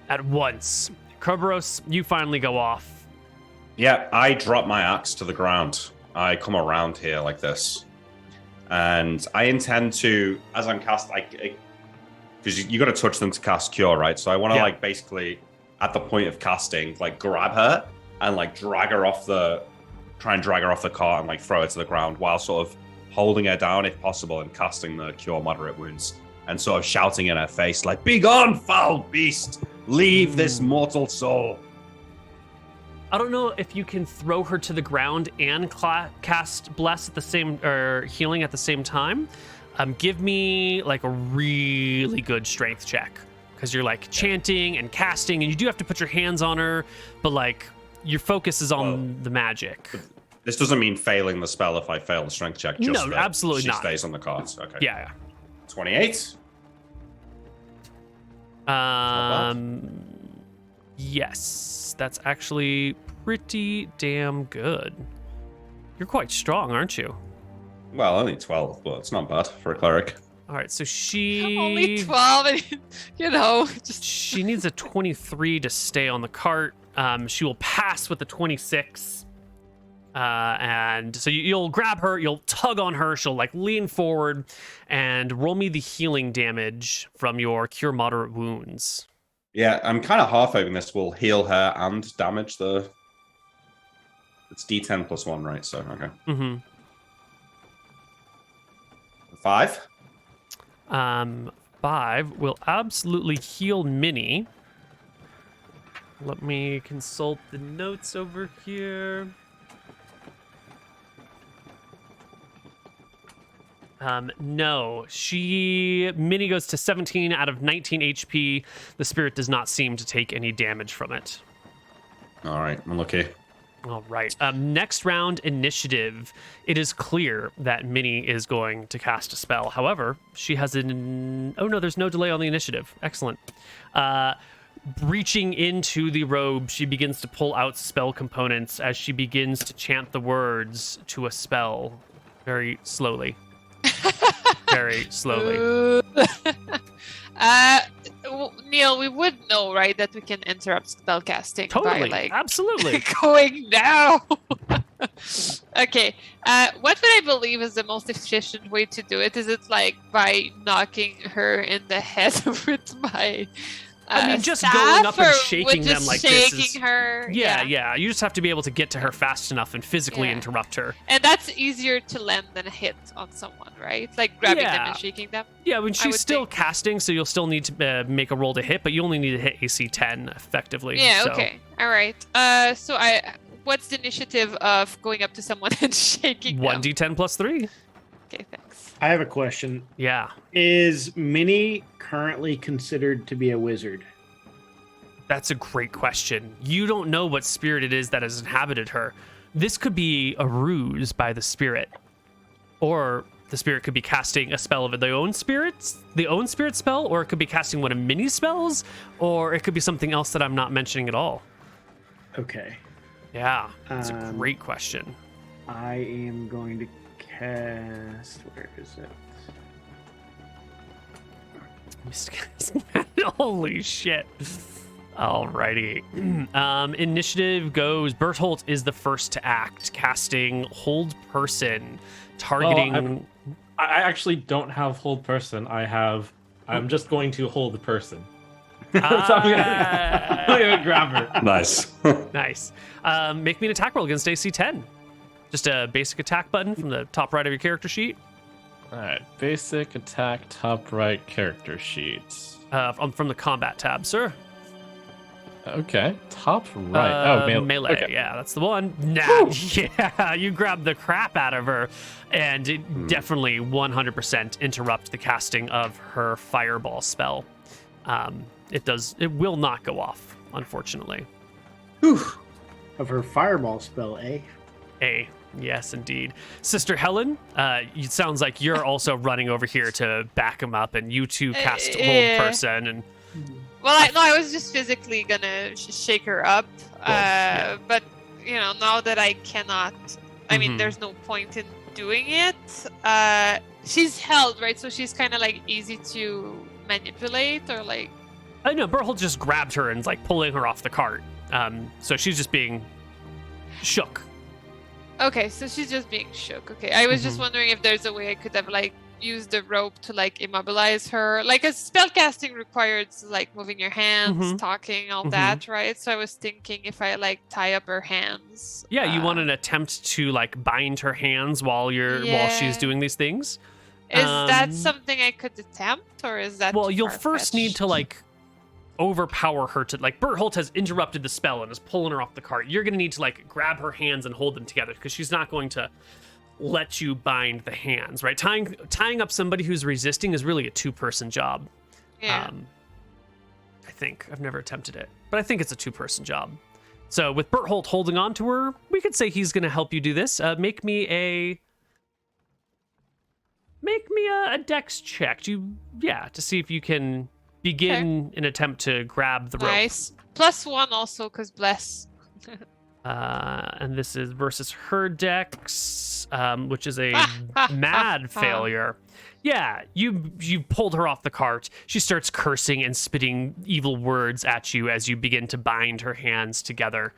[SPEAKER 1] at once. Kerberos, you finally go off.
[SPEAKER 3] Yeah, I drop my axe to the ground. I come around here like this. And I intend to, as I'm cast, because you got to touch them to cast Cure, right? So I want to, basically, at the point of casting, grab her and, try and drag her off the cart and, throw her to the ground while sort of holding her down if possible and casting the Cure Moderate Wounds and sort of shouting in her face, "Be gone, foul beast! Leave this mortal soul!"
[SPEAKER 1] I don't know if you can throw her to the ground and cast bless at the same, or healing at the same time. Give me a really good strength check, because you're chanting and casting, and you do have to put your hands on her, but your focus is on the magic.
[SPEAKER 3] This doesn't mean failing the spell if I fail the strength check. Just
[SPEAKER 1] no, absolutely not.
[SPEAKER 3] She stays on the cards. Okay.
[SPEAKER 1] Yeah.
[SPEAKER 3] 28.
[SPEAKER 1] Yes, that's actually pretty damn good. You're quite strong, aren't you?
[SPEAKER 3] Well, only 12, but it's not bad for a cleric.
[SPEAKER 1] All right, so she...
[SPEAKER 4] Only 12, just...
[SPEAKER 1] She needs a 23 to stay on the cart. She will pass with a 26. And so you'll grab her, you'll tug on her, she'll lean forward, and roll me the healing damage from your Cure Moderate Wounds.
[SPEAKER 3] Yeah, I'm kind of half hoping this will heal her and damage the... It's D10 plus 1, right? So, okay.
[SPEAKER 1] Mm-hmm.
[SPEAKER 3] 5?
[SPEAKER 1] 5 will absolutely heal Minnie. Let me consult the notes over here. No, Minnie goes to 17 out of 19 HP. The spirit does not seem to take any damage from it.
[SPEAKER 3] All right, I'm lucky.
[SPEAKER 1] All right. Next round, initiative. It is clear that Minnie is going to cast a spell. However, she has an... Oh, no, there's no delay on the initiative. Excellent. Reaching into the robe, she begins to pull out spell components as she begins to chant the words to a spell very slowly. Very slowly.
[SPEAKER 4] Neil, we would know, right, that we can interrupt spellcasting
[SPEAKER 1] Totally.
[SPEAKER 4] by
[SPEAKER 1] Absolutely.
[SPEAKER 4] going now. Okay. What would I believe is the most efficient way to do it? Is it by knocking her in the head with my
[SPEAKER 1] just
[SPEAKER 4] staff,
[SPEAKER 1] going up and
[SPEAKER 4] or
[SPEAKER 1] shaking them
[SPEAKER 4] just
[SPEAKER 1] like this
[SPEAKER 4] shaking
[SPEAKER 1] is...
[SPEAKER 4] her?
[SPEAKER 1] Yeah. You just have to be able to get to her fast enough and physically
[SPEAKER 4] Yeah.
[SPEAKER 1] interrupt her.
[SPEAKER 4] And that's easier to land than a hit on someone, right? Grabbing them and shaking them.
[SPEAKER 1] Yeah, when she's
[SPEAKER 4] would
[SPEAKER 1] still
[SPEAKER 4] think.
[SPEAKER 1] casting, so you'll still need to make a roll to hit, but you only need to hit AC 10 effectively.
[SPEAKER 4] Yeah,
[SPEAKER 1] so.
[SPEAKER 4] okay. All right. What's the initiative of going up to someone and shaking them?
[SPEAKER 1] 1d10 plus 3.
[SPEAKER 4] Okay, thanks.
[SPEAKER 5] I have a question.
[SPEAKER 1] Yeah.
[SPEAKER 5] Is Minnie currently considered to be a wizard?
[SPEAKER 1] That's a great question. You don't know what spirit it is that has inhabited her. This could be a ruse by the spirit. Or the spirit could be casting a spell of the own spirit spell, or it could be casting one of Minnie's spells, or it could be something else that I'm not mentioning at all.
[SPEAKER 5] Okay.
[SPEAKER 1] Yeah, that's a great question.
[SPEAKER 5] I am going to cast... Where is it?
[SPEAKER 1] Holy shit. Alrighty. Initiative goes. Berthold is the first to act, casting Hold Person, targeting.
[SPEAKER 2] Well, I actually don't have Hold Person. I'm just going to hold the person. So I'm gonna grab her.
[SPEAKER 3] Nice.
[SPEAKER 1] Nice. Make me an attack roll against AC 10. Just a basic attack button from the top right of your character sheet.
[SPEAKER 2] All right, basic attack, top right character sheet.
[SPEAKER 1] From the combat tab, sir.
[SPEAKER 2] Okay, top right.
[SPEAKER 1] Melee.
[SPEAKER 2] Okay.
[SPEAKER 1] Yeah, that's the one. Nah, yeah, you grab the crap out of her, and it definitely 100% interrupt the casting of her fireball spell. It will not go off, unfortunately.
[SPEAKER 5] Of her fireball spell, eh?
[SPEAKER 1] Yes, indeed. Sister Helen, it sounds like you're also running over here to back him up, and you two cast Hold
[SPEAKER 4] yeah.
[SPEAKER 1] Person. And
[SPEAKER 4] Well, I was just physically gonna shake her up.
[SPEAKER 1] yeah.
[SPEAKER 4] But, now that I cannot, I mean,
[SPEAKER 1] Mhm.
[SPEAKER 4] there's no point in doing it. She's held, right? So she's kind of like easy to manipulate or like.
[SPEAKER 1] I know, Berthold just grabbed her and is like pulling her off the cart. So she's just being shook.
[SPEAKER 4] Okay, so she's just being shook. Okay, I was just
[SPEAKER 1] Mhm.
[SPEAKER 4] wondering if there's a way I could have like used the rope to like immobilize her. Like a spell casting required like moving your hands,
[SPEAKER 1] Mhm.
[SPEAKER 4] talking, all
[SPEAKER 1] Mhm.
[SPEAKER 4] that, right? So I was thinking if I like tie up her hands.
[SPEAKER 1] Yeah, you want an attempt to like bind her hands while she's
[SPEAKER 4] Yeah.
[SPEAKER 1] doing these things?
[SPEAKER 4] Is that
[SPEAKER 1] Um,
[SPEAKER 4] something I could attempt, or is that?
[SPEAKER 1] Well,
[SPEAKER 4] too
[SPEAKER 1] you'll first need to like overpower her to like Berthold has interrupted the spell and is pulling her off the cart. You're gonna need to like grab her hands and hold them together because she's not going to let you bind the hands, right? Tying up somebody who's resisting is really a 2-person job.
[SPEAKER 4] Yeah.
[SPEAKER 1] I think I've never attempted it, but I think it's a 2-person job. So with Berthold holding on to her, we could say he's gonna help you do this. Make me a dex check. To see if you can begin an attempt to grab the rope.
[SPEAKER 4] Nice. +1 also, cause bless.
[SPEAKER 1] And this is versus her dex, which is a
[SPEAKER 4] ha,
[SPEAKER 1] mad
[SPEAKER 4] ha.
[SPEAKER 1] failure. Yeah, you pulled her off the cart. She starts cursing and spitting evil words at you as you begin to bind her hands together.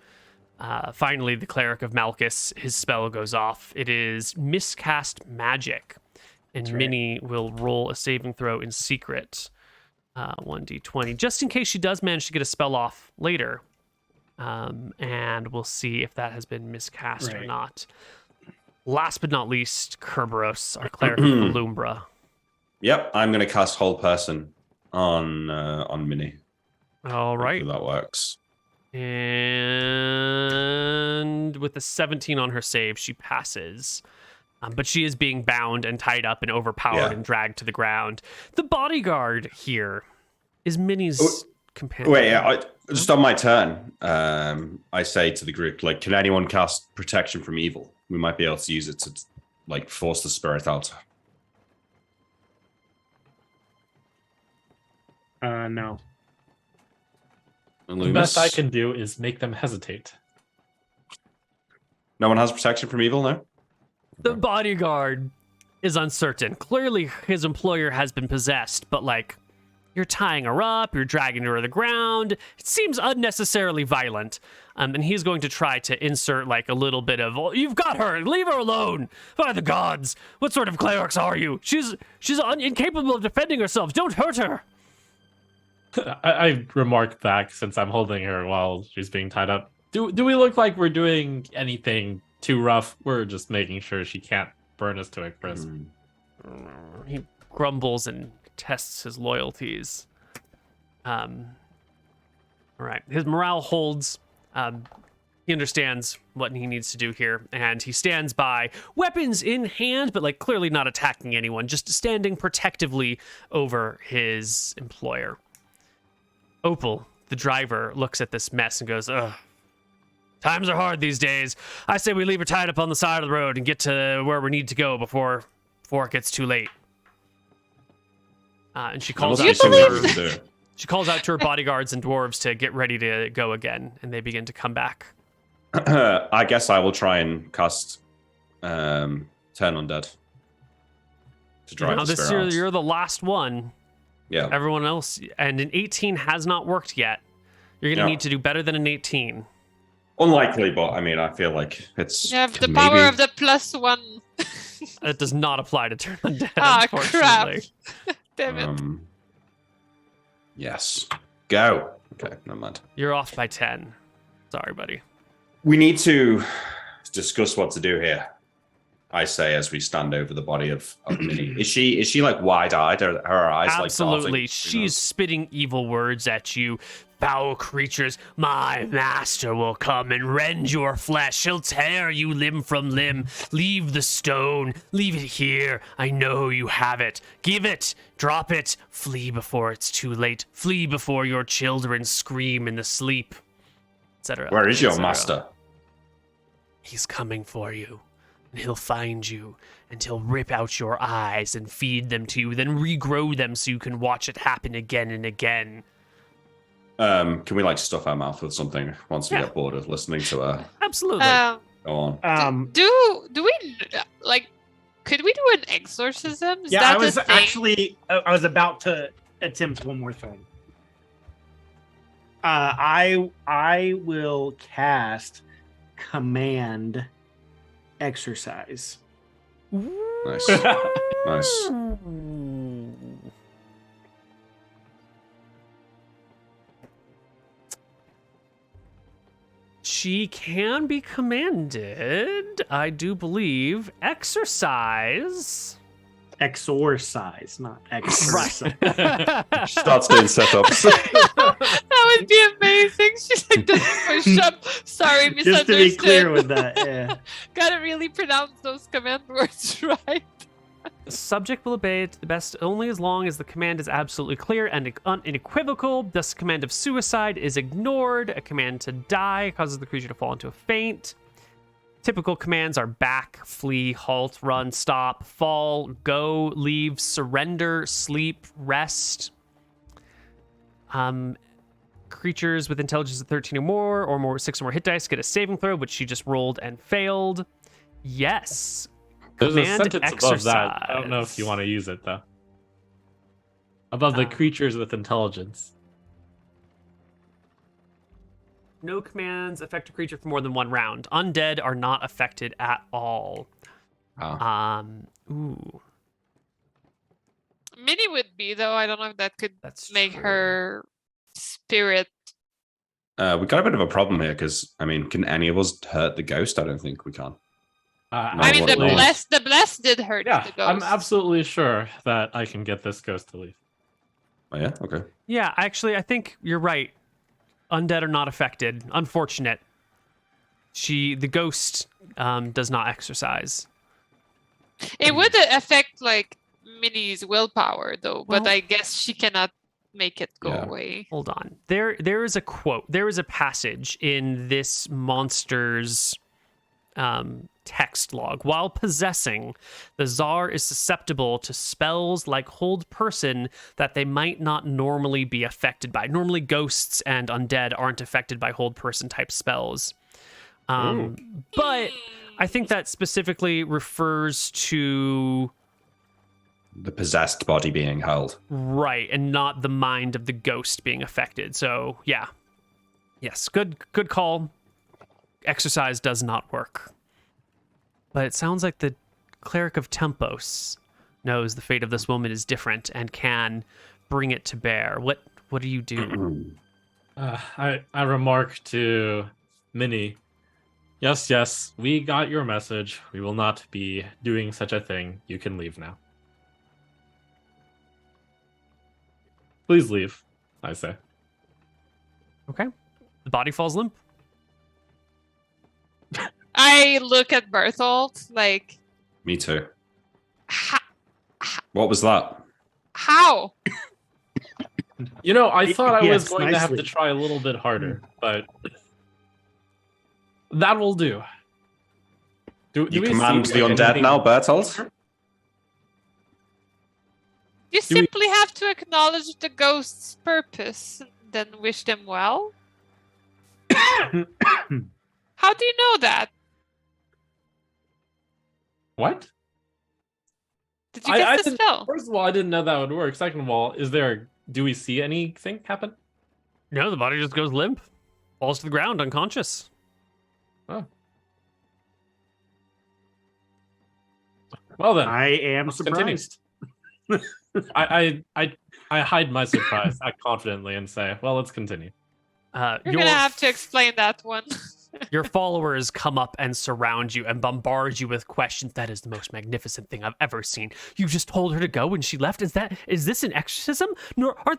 [SPEAKER 1] Finally, the cleric of Malchus, his spell goes off. It is miscast magic, and Minnie will roll a saving throw in secret. 1d20, just in case she does manage to get a spell off later. And we'll see if that has been miscast or not. Last but not least, Kerberos, our cleric of Pelumbra.
[SPEAKER 3] Yep, I'm going to cast Hold Person on Minnie.
[SPEAKER 1] All right.
[SPEAKER 3] Hopefully that works.
[SPEAKER 1] And with a 17 on her save, she passes. But she is being bound and tied up and overpowered and dragged to the ground. The bodyguard here is Minnie's companion.
[SPEAKER 3] Wait, just on my turn, I say to the group, like, can anyone cast Protection from Evil? We might be able to use it to, like, force the spirit out.
[SPEAKER 5] No.
[SPEAKER 2] The best I can do is make them hesitate.
[SPEAKER 3] No one has Protection from Evil, no?
[SPEAKER 1] The bodyguard is uncertain. Clearly, his employer has been possessed, but like, you're tying her up, you're dragging her to the ground. It seems unnecessarily violent. And he's going to try to insert like a little bit of, "You've got her, leave her alone. By the gods, what sort of clerics are you? She's incapable of defending herself. Don't hurt her."
[SPEAKER 2] I remarked back since I'm holding her while she's being tied up. Do we look like we're doing anything too rough? We're just making sure she can't burn us to a crisp.
[SPEAKER 1] He grumbles and tests his loyalties. All right, his morale holds. He understands what he needs to do here, and he stands by, weapons in hand, but like clearly not attacking anyone, just standing protectively over his employer. Opal, the driver, looks at this mess and goes, "Ugh. Times are hard these days. I say we leave her tied up on the side of the road and get to where we need to go before it gets too late." And she calls out to her bodyguards and dwarves to get ready to go again, and they begin to come back.
[SPEAKER 3] I guess I will try and cast Turn Undead to drive
[SPEAKER 1] Now,
[SPEAKER 3] the
[SPEAKER 1] this
[SPEAKER 3] spirit
[SPEAKER 1] year,
[SPEAKER 3] out.
[SPEAKER 1] you're the last one.
[SPEAKER 3] Yeah.
[SPEAKER 1] Everyone else, and an 18 has not worked yet. You're going to need to do better than an 18.
[SPEAKER 3] Unlikely, but I mean, I feel like it's.
[SPEAKER 4] You have the
[SPEAKER 3] maybe-
[SPEAKER 4] power of the +1.
[SPEAKER 1] It does not apply to Turn Undead,
[SPEAKER 4] Ah, crap.
[SPEAKER 1] unfortunately.
[SPEAKER 4] Damn it.
[SPEAKER 3] Yes. Go. Okay, never mind.
[SPEAKER 1] You're off by 10. Sorry, buddy.
[SPEAKER 3] We need to discuss what to do here. I say as we stand over the body of Minnie. Is she like wide-eyed? Are her eyes
[SPEAKER 1] Absolutely.
[SPEAKER 3] like
[SPEAKER 1] She's spitting evil words at you. "Foul creatures, my master will come and rend your flesh. He'll tear you limb from limb. Leave the stone. Leave it here. I know you have it. Give it. Drop it. Flee before it's too late. Flee before your children scream in the sleep," etc.
[SPEAKER 3] Where is your master?
[SPEAKER 1] He's coming for you. and he'll find you, and he'll rip out your eyes and feed them to you, then regrow them so you can watch it happen again and again.
[SPEAKER 3] Can we like stuff our mouth with something once we
[SPEAKER 1] Yeah.
[SPEAKER 3] get bored of listening to her?
[SPEAKER 1] Absolutely.
[SPEAKER 3] Go on.
[SPEAKER 4] Do we like? Could we do an exorcism? Is
[SPEAKER 5] Yeah,
[SPEAKER 4] that
[SPEAKER 5] I was
[SPEAKER 4] a thing?
[SPEAKER 5] actually I was about to attempt one more thing. I will cast Command Exercise.
[SPEAKER 3] Nice. Nice.
[SPEAKER 1] She can be commanded, I do believe. Exercise.
[SPEAKER 5] Exorcise, not exercise.
[SPEAKER 3] Starts doing setups.
[SPEAKER 4] That would be amazing. She's like, doesn't push up. Sorry,
[SPEAKER 5] Just to
[SPEAKER 4] misunderstood.
[SPEAKER 5] be clear with that, yeah.
[SPEAKER 4] Gotta really pronounce those command words right.
[SPEAKER 1] The subject will obey it to the best only as long as the command is absolutely clear and unequivocal. Thus, command of suicide is ignored. A command to die causes the creature to fall into a faint. Typical commands are back, flee, halt, run, stop, fall, go, leave, surrender, sleep, rest. Creatures with intelligence of 13 or more 6 or more hit dice get a saving throw, which she just rolled and failed. Yes.
[SPEAKER 2] There's a
[SPEAKER 1] Command
[SPEAKER 2] sentence above that. I don't know if
[SPEAKER 1] exercise.
[SPEAKER 2] you want to use it though. Above the creatures with intelligence.
[SPEAKER 1] No commands affect a creature for more than one round. Undead are not affected at all.
[SPEAKER 3] Ah.
[SPEAKER 1] Ooh,
[SPEAKER 4] Minnie would be though. I don't know if that could
[SPEAKER 1] that's
[SPEAKER 4] make
[SPEAKER 1] true.
[SPEAKER 4] her spirit.
[SPEAKER 3] We got a bit of a problem here because, I mean, can any of us hurt the ghost? I don't think we can. No,
[SPEAKER 4] I mean,
[SPEAKER 3] what
[SPEAKER 4] the
[SPEAKER 3] it was.
[SPEAKER 4] bless did hurt
[SPEAKER 2] Yeah,
[SPEAKER 4] the ghost.
[SPEAKER 2] I'm absolutely sure that I can get this ghost to leave.
[SPEAKER 3] Oh, yeah? Okay.
[SPEAKER 1] Yeah, actually, I think you're right. Undead are not affected. Unfortunate. The ghost does not exercise.
[SPEAKER 4] It would affect like Minnie's willpower though, but
[SPEAKER 1] Well-
[SPEAKER 4] I guess she cannot make it go
[SPEAKER 3] Yeah.
[SPEAKER 4] away.
[SPEAKER 1] Hold on. There is a quote. There is a passage in this monster's text log. While possessing, the Tsar is susceptible to spells like hold person that they might not normally be affected by. Normally, ghosts and undead aren't affected by hold person type spells. But I think that specifically refers to
[SPEAKER 3] The possessed body being held.
[SPEAKER 1] right and not the mind of the ghost being affected. So yeah. Yes, good call. Exercise does not work. But it sounds like the cleric of Tempos knows the fate of this woman is different and can bring it to bear. What do you do?
[SPEAKER 2] I remark to Minnie, yes, we got your message. We will not be doing such a thing. You can leave now. Please leave, I say.
[SPEAKER 1] Okay. The body falls limp.
[SPEAKER 4] I look at Berthold like,
[SPEAKER 3] Me too.
[SPEAKER 4] "Ha-
[SPEAKER 3] What was that?
[SPEAKER 4] how?
[SPEAKER 2] You know, I thought I was
[SPEAKER 5] Yes,
[SPEAKER 2] going to have to
[SPEAKER 5] nicely.
[SPEAKER 2] try a little bit harder, but that will do. Do
[SPEAKER 3] You
[SPEAKER 2] we
[SPEAKER 3] command
[SPEAKER 2] see
[SPEAKER 3] the undead
[SPEAKER 2] anything-
[SPEAKER 3] now, Bertolt?
[SPEAKER 4] You
[SPEAKER 2] Do we-
[SPEAKER 4] simply have to acknowledge the ghost's purpose, then wish them well. How do you know that?
[SPEAKER 2] What?
[SPEAKER 4] Did you get the
[SPEAKER 2] didn't-
[SPEAKER 4] spell?
[SPEAKER 2] First of all, I didn't know that would work. Second of all, do we see anything happen?
[SPEAKER 1] No, the body just goes limp. Falls to the ground unconscious.
[SPEAKER 2] Oh. Well then,
[SPEAKER 5] I am
[SPEAKER 2] Let's continue.
[SPEAKER 5] surprised.
[SPEAKER 2] I hide my surprise, act confidently, and say, "Well, let's continue."
[SPEAKER 4] You're gonna have to explain that one.
[SPEAKER 1] Your followers come up and surround you and bombard you with questions. That is the most magnificent thing I've ever seen. You just told her to go and she left. Is this an exorcism?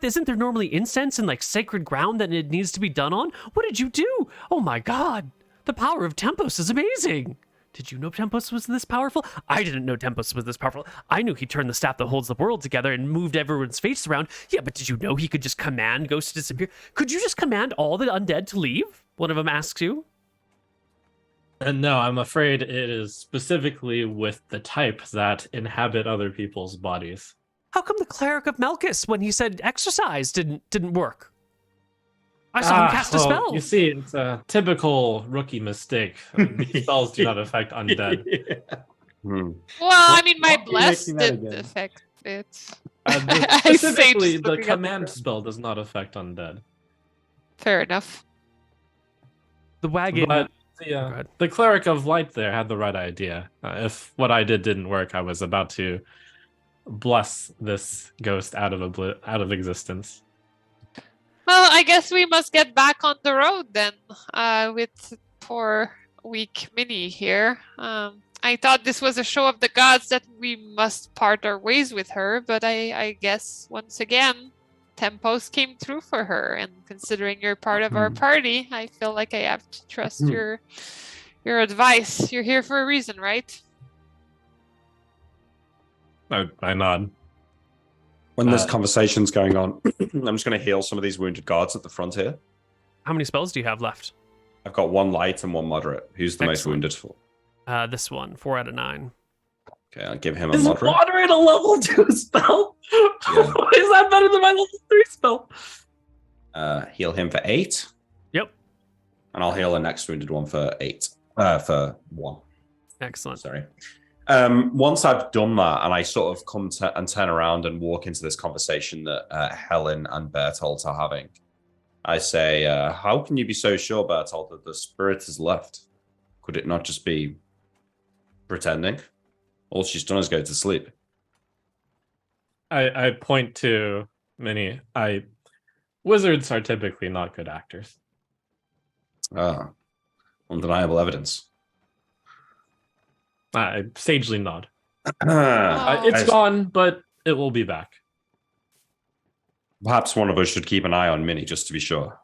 [SPEAKER 1] Isn't there normally incense and like sacred ground that it needs to be done on? What did you do? Oh my God. The power of Tempos is amazing. Did you know Tempos was this powerful? I didn't know Tempos was this powerful. I knew he turned the staff that holds the world together and moved everyone's face around. Yeah, but did you know he could just command ghosts to disappear? Could you just command all the undead to leave? One of them asks you.
[SPEAKER 2] And no, I'm afraid it is specifically with the type that inhabit other people's bodies.
[SPEAKER 1] How come the cleric of Melkus, when he said exercise, didn't work? I saw him cast a spell.
[SPEAKER 2] You see, it's a typical rookie mistake. These spells do not affect undead.
[SPEAKER 3] Hmm.
[SPEAKER 4] Well, I mean, my
[SPEAKER 5] Won't be
[SPEAKER 4] bless
[SPEAKER 5] making that
[SPEAKER 4] did
[SPEAKER 5] again.
[SPEAKER 4] affect it.
[SPEAKER 2] Specifically,
[SPEAKER 4] Just
[SPEAKER 2] the
[SPEAKER 4] looking at
[SPEAKER 2] command spell does not affect undead.
[SPEAKER 4] Fair enough.
[SPEAKER 1] The wagon.
[SPEAKER 2] But
[SPEAKER 1] Go ahead.
[SPEAKER 2] the cleric of light there had the right idea. If what I did didn't work, I was about to bless this ghost out of existence.
[SPEAKER 4] Well, I guess we must get back on the road then, with poor weak Minnie here. I thought this was a show of the gods that we must part our ways with her, but I guess once again, Tempos came through for her. And considering you're part of our party, I feel like I have to trust your advice. You're here for a reason, right?
[SPEAKER 2] I nod.
[SPEAKER 3] When this conversation's going on, I'm just going to heal some of these wounded guards at the front here.
[SPEAKER 1] How many spells do you have left?
[SPEAKER 3] I've got one light and one moderate. Who's the most
[SPEAKER 1] Excellent.
[SPEAKER 3] wounded for?
[SPEAKER 1] This one, 4 out of 9.
[SPEAKER 3] Okay, I'll give him a
[SPEAKER 2] Is
[SPEAKER 3] moderate.
[SPEAKER 2] moderate a level 2 spell?
[SPEAKER 3] Yeah.
[SPEAKER 2] Is that better than my level 3 spell?
[SPEAKER 3] Heal him for 8.
[SPEAKER 1] Yep.
[SPEAKER 3] And I'll heal the next wounded one for 8. For 1.
[SPEAKER 1] Excellent.
[SPEAKER 3] Sorry. Once I've done that and I sort of come and turn around and walk into this conversation that Helen and Bertolt are having, I say, how can you be so sure, Bertolt, that the spirit has left? Could it not just be pretending? All she's done is go to sleep.
[SPEAKER 2] I point to Minnie. Wizards are typically not good actors.
[SPEAKER 3] Undeniable evidence.
[SPEAKER 2] I sagely nod.
[SPEAKER 4] Oh.
[SPEAKER 2] It's gone, but it will be back.
[SPEAKER 3] Perhaps one of us should keep an eye on Minnie just to be sure.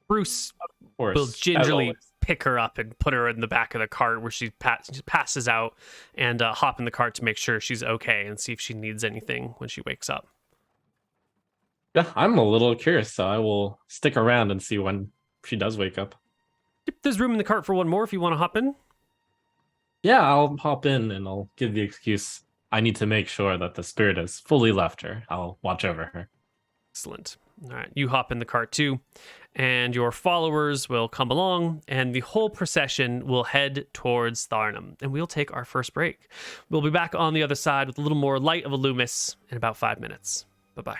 [SPEAKER 1] Bruce
[SPEAKER 2] Of course,
[SPEAKER 1] will
[SPEAKER 2] as
[SPEAKER 1] gingerly
[SPEAKER 2] always.
[SPEAKER 1] pick her up and put her in the back of the cart where she passes out and hop in the cart to make sure she's okay and see if she needs anything when she wakes up.
[SPEAKER 2] Yeah, I'm a little curious, so I will stick around and see when she does wake up.
[SPEAKER 1] Yep, there's room in the cart for one more if you want to hop in.
[SPEAKER 2] Yeah, I'll hop in and I'll give the excuse. I need to make sure that the spirit has fully left her. I'll watch over her.
[SPEAKER 1] Excellent. All right, you hop in the cart too, and your followers will come along, and the whole procession will head towards Tharnum, and we'll take our first break. We'll be back on the other side with a little more light of Illumis in about 5 minutes. Bye-bye.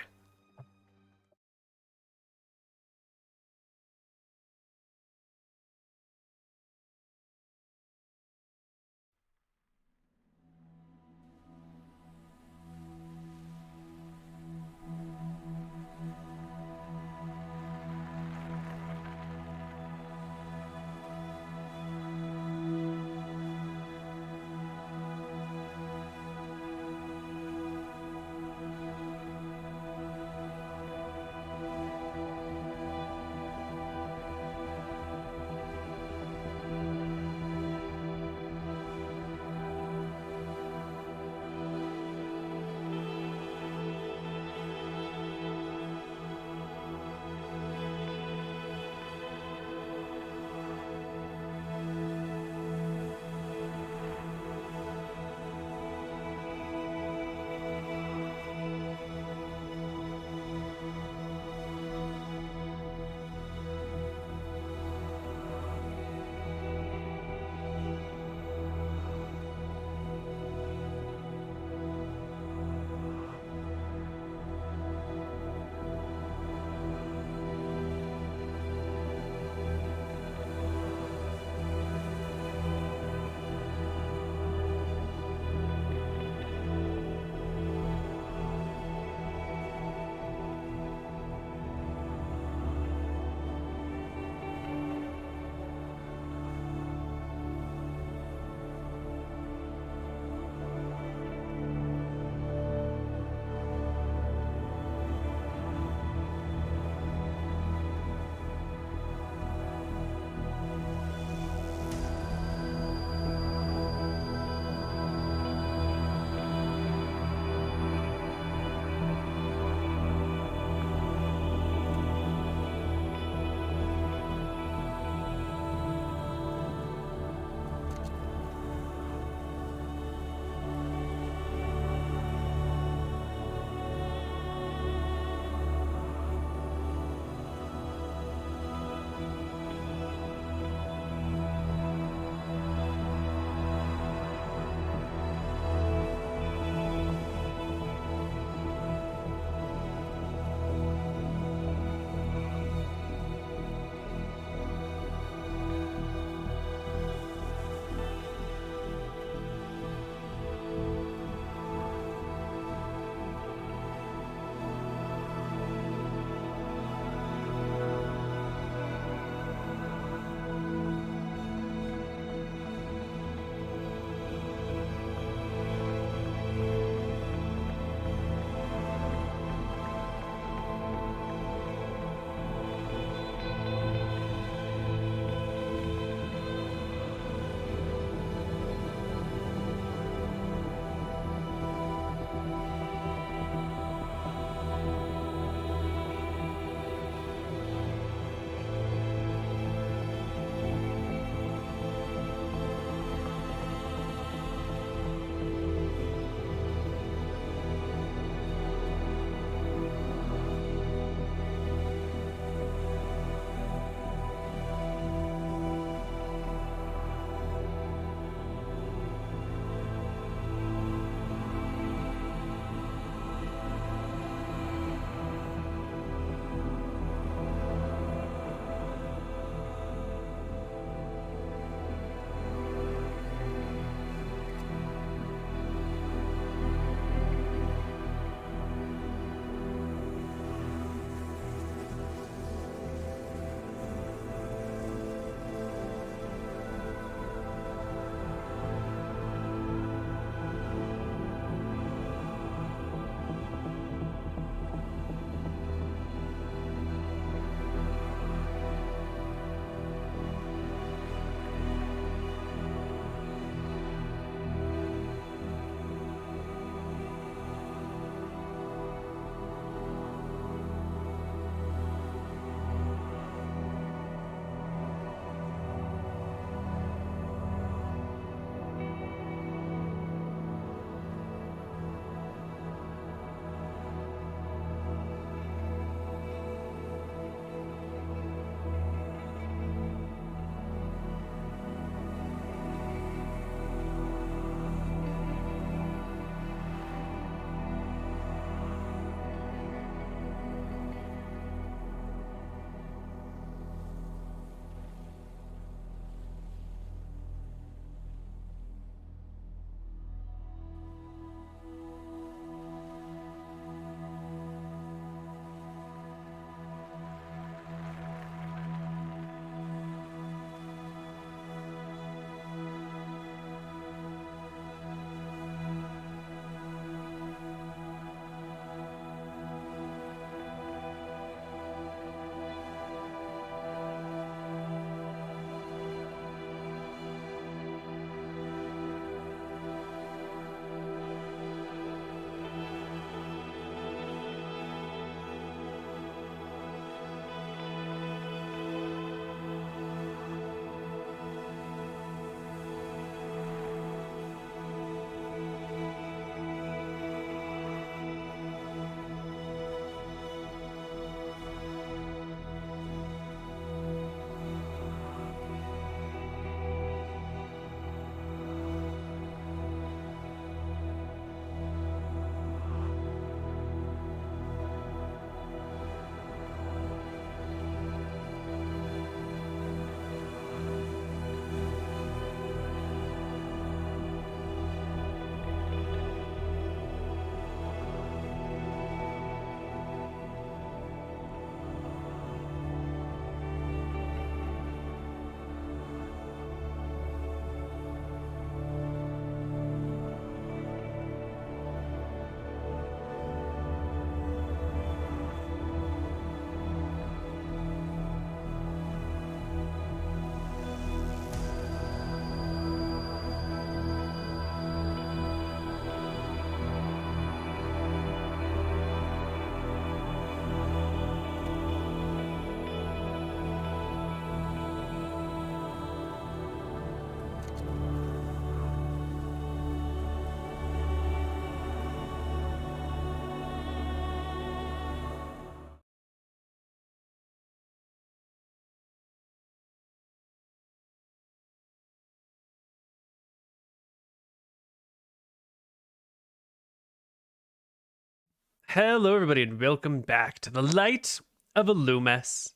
[SPEAKER 1] Hello, everybody, and welcome back to the Light of Illumis.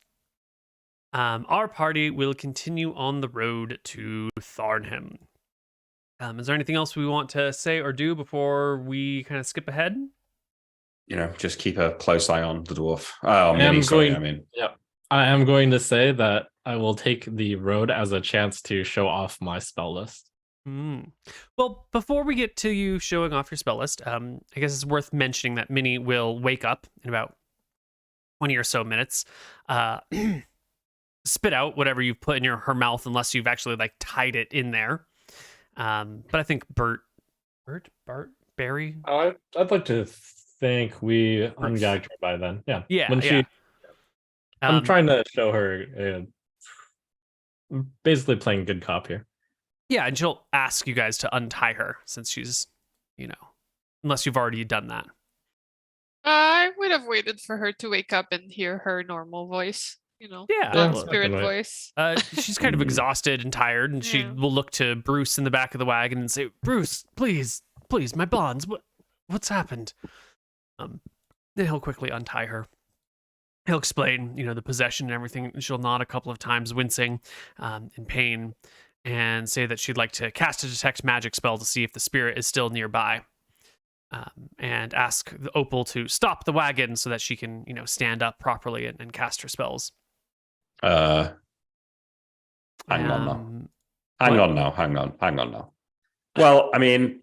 [SPEAKER 1] Our party will continue on the road to Tharnham. Is there anything else we want to say or do before we kind of skip ahead?
[SPEAKER 3] Just keep a close eye on the dwarf.
[SPEAKER 2] I am going to say that I will take the road as a chance to show off my spell list.
[SPEAKER 1] Well, before we get to you showing off your spell list, I guess it's worth mentioning that Minnie will wake up in about 20 or so minutes, spit out whatever you've put in her mouth, unless you've actually tied it in there. But I think Barry.
[SPEAKER 2] I'd like to think we ungagged her by then. Yeah. I'm trying to show her. Basically playing good cop here.
[SPEAKER 1] Yeah, and she'll ask you guys to untie her since she's, unless you've already done that.
[SPEAKER 4] I would have waited for her to wake up and hear her normal voice, spirit voice.
[SPEAKER 1] She's kind of exhausted and tired, and she will look to Bruce in the back of the wagon and say, "Bruce, please, my bonds. What's happened?" Then he'll quickly untie her. He'll explain, the possession and everything. She'll nod a couple of times, wincing in pain, and say that she'd like to cast a detect magic spell to see if the spirit is still nearby, and ask the Opal to stop the wagon so that she can, stand up properly and cast her spells.
[SPEAKER 3] Hang on now. Well,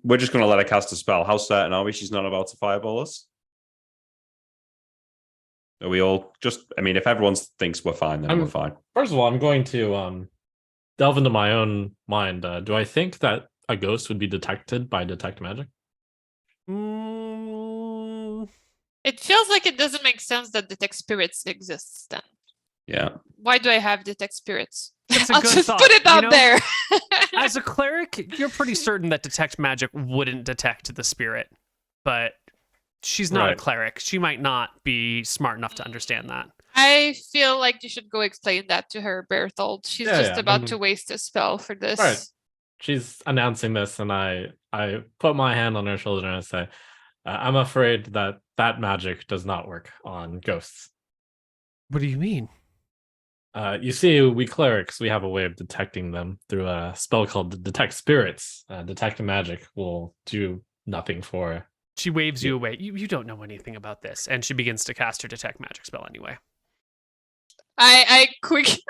[SPEAKER 3] we're just going to let her cast a spell. How certain are we she's not about to fireball us? Are we all if everyone thinks we're fine, then we're fine.
[SPEAKER 2] First of all, I'm going to delve into my own mind. Do I think that a ghost would be detected by detect magic?
[SPEAKER 4] It feels like it doesn't make sense that detect spirits exists then.
[SPEAKER 3] Yeah.
[SPEAKER 4] Why do I have detect spirits?
[SPEAKER 1] I'll
[SPEAKER 4] just put it out there.
[SPEAKER 1] As a cleric, you're pretty certain that detect magic wouldn't detect the spirit, but she's not a cleric. She might not be smart enough to understand that.
[SPEAKER 4] I feel like you should go explain that to her, Berthold. She's about to waste a spell for this.
[SPEAKER 2] Right. She's announcing this, and I put my hand on her shoulder and I say, I'm afraid that magic does not work on ghosts.
[SPEAKER 1] What do you mean?
[SPEAKER 2] You see, we clerics, we have a way of detecting them through a spell called Detect Spirits. Detect Magic will do nothing for.
[SPEAKER 1] She waves you away. You don't know anything about this, and she begins to cast her Detect Magic spell anyway.
[SPEAKER 4] I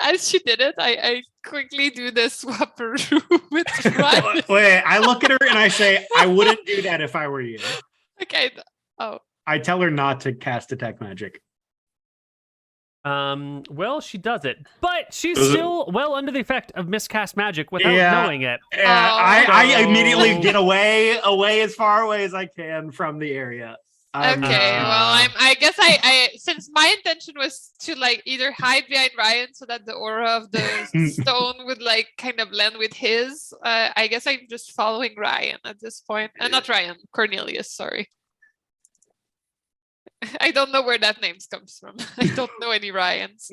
[SPEAKER 4] as she did it, I quickly do the swapperoo with Ryan.
[SPEAKER 5] Wait, I look at her and I say, I wouldn't do that if I were you.
[SPEAKER 4] Okay. Oh.
[SPEAKER 5] I tell her not to cast Detect Magic.
[SPEAKER 1] Well, she does it, but she's still well under the effect of miscast magic without knowing it.
[SPEAKER 5] I immediately get away as far away as I can from the area.
[SPEAKER 4] Okay, well, I guess I since my intention was to either hide behind Ryan so that the aura of the stone would kind of blend with his. I guess I'm just following Ryan at this point. Not Ryan, Cornelius. Sorry. I don't know where that name comes from. I don't know any Ryans.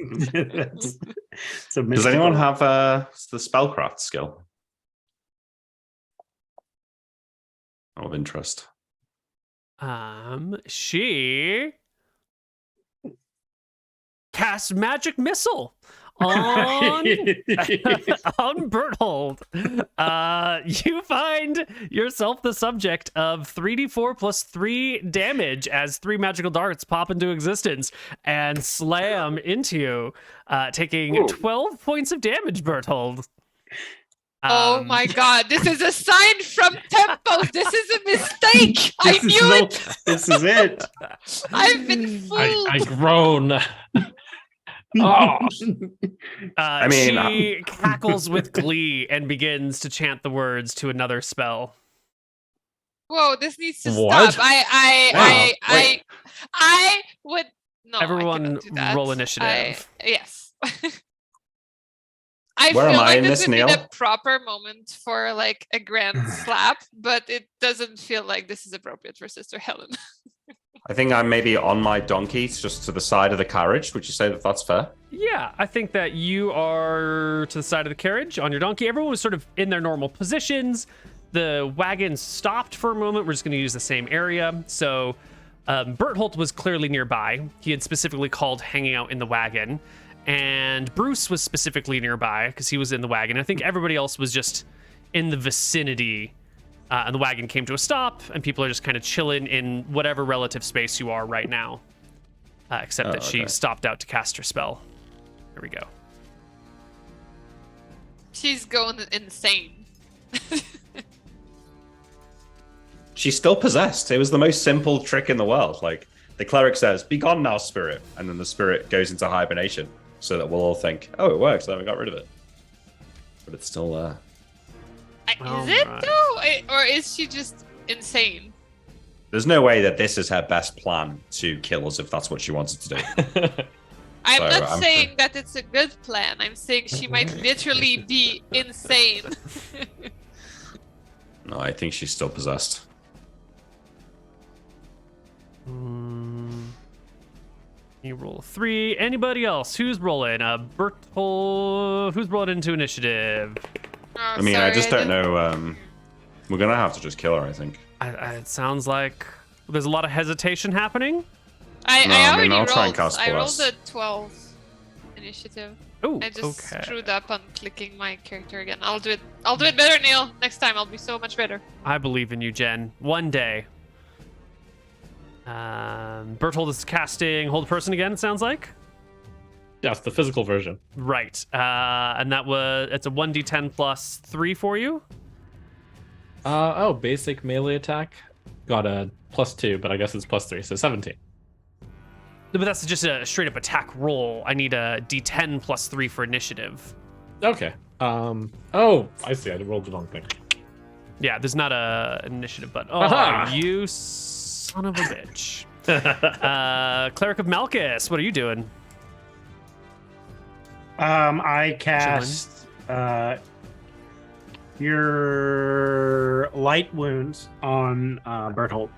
[SPEAKER 3] Does anyone have the spellcraft skill? Of interest.
[SPEAKER 1] She casts magic missile on Berthold. You find yourself the subject of 3d4 plus 3 damage as 3 magical darts pop into existence and slam into you, taking 12 points of damage, Berthold.
[SPEAKER 4] Oh my god, this is a sign from Tempo. This is a mistake. I knew it.
[SPEAKER 5] This is it.
[SPEAKER 4] I've been fooled.
[SPEAKER 2] I groan.
[SPEAKER 1] She cackles with glee and begins to chant the words to another spell.
[SPEAKER 4] Whoa, this needs to
[SPEAKER 2] What?
[SPEAKER 4] stop. I would no.
[SPEAKER 1] Everyone
[SPEAKER 4] do that.
[SPEAKER 1] roll initiative.
[SPEAKER 4] Yes. I
[SPEAKER 3] Where
[SPEAKER 4] feel
[SPEAKER 3] am I
[SPEAKER 4] like
[SPEAKER 3] in
[SPEAKER 4] this
[SPEAKER 3] this,
[SPEAKER 4] would be
[SPEAKER 3] Neil?
[SPEAKER 4] the proper moment for a grand slap, but it doesn't feel like this is appropriate for Sister Helen.
[SPEAKER 3] I think I'm maybe on my donkey, just to the side of the carriage. Would you say that that's fair?
[SPEAKER 1] Yeah, I think that you are to the side of the carriage on your donkey. Everyone was sort of in their normal positions. The wagon stopped for a moment. We're just going to use the same area. So Berthold was clearly nearby. He had specifically called hanging out in the wagon. And Bruce was specifically nearby because he was in the wagon. I think everybody else was just in the vicinity. And the wagon came to a stop, and people are just kind of chilling in whatever relative space you are right now. Except that she stopped out to cast her spell. There we go.
[SPEAKER 4] She's going insane.
[SPEAKER 3] She's still possessed. It was the most simple trick in the world. Like, the cleric says, "Be gone now, spirit," and then the spirit goes into hibernation, so that we'll all think, "Oh, it works. Then we got rid of it." But it's still there.
[SPEAKER 4] Is it though, or is she just insane?
[SPEAKER 3] There's no way that this is her best plan to kill us if that's what she wanted to do.
[SPEAKER 4] I'm not saying that it's a good plan. I'm saying she might literally be insane.
[SPEAKER 3] No, I think she's still possessed.
[SPEAKER 1] You roll 3. Anybody else? Who's rolling? Berthold. Who's rolling into initiative?
[SPEAKER 4] Oh,
[SPEAKER 3] I mean, I just don't know. We're gonna have to just kill her, I think.
[SPEAKER 1] It sounds like there's a lot of hesitation happening.
[SPEAKER 4] I already
[SPEAKER 3] I'll
[SPEAKER 4] rolled.
[SPEAKER 3] try and cast
[SPEAKER 4] I rolled
[SPEAKER 3] Bless.
[SPEAKER 4] a 12 initiative.
[SPEAKER 1] Oh,
[SPEAKER 4] I just
[SPEAKER 1] okay.
[SPEAKER 4] screwed up on clicking my character again. I'll do it better, Neil. Next time I'll be so much better.
[SPEAKER 1] I believe in you, Jen. One day. Berthold is casting Hold Person again, it sounds like.
[SPEAKER 2] Yes, the physical version.
[SPEAKER 1] Right. And it's a 1d10 plus 3 for you.
[SPEAKER 2] Basic melee attack. Got a +2, but I guess it's +3, so 17.
[SPEAKER 1] But that's just a straight up attack roll. I need a d10 plus 3 for initiative.
[SPEAKER 2] Okay. I see. I rolled the wrong thing.
[SPEAKER 1] Yeah, there's not a initiative button. Oh,
[SPEAKER 2] Aha!
[SPEAKER 1] you son of a bitch. Cleric of Malchus, what are you doing?
[SPEAKER 5] I cast your light wounds on Berthold.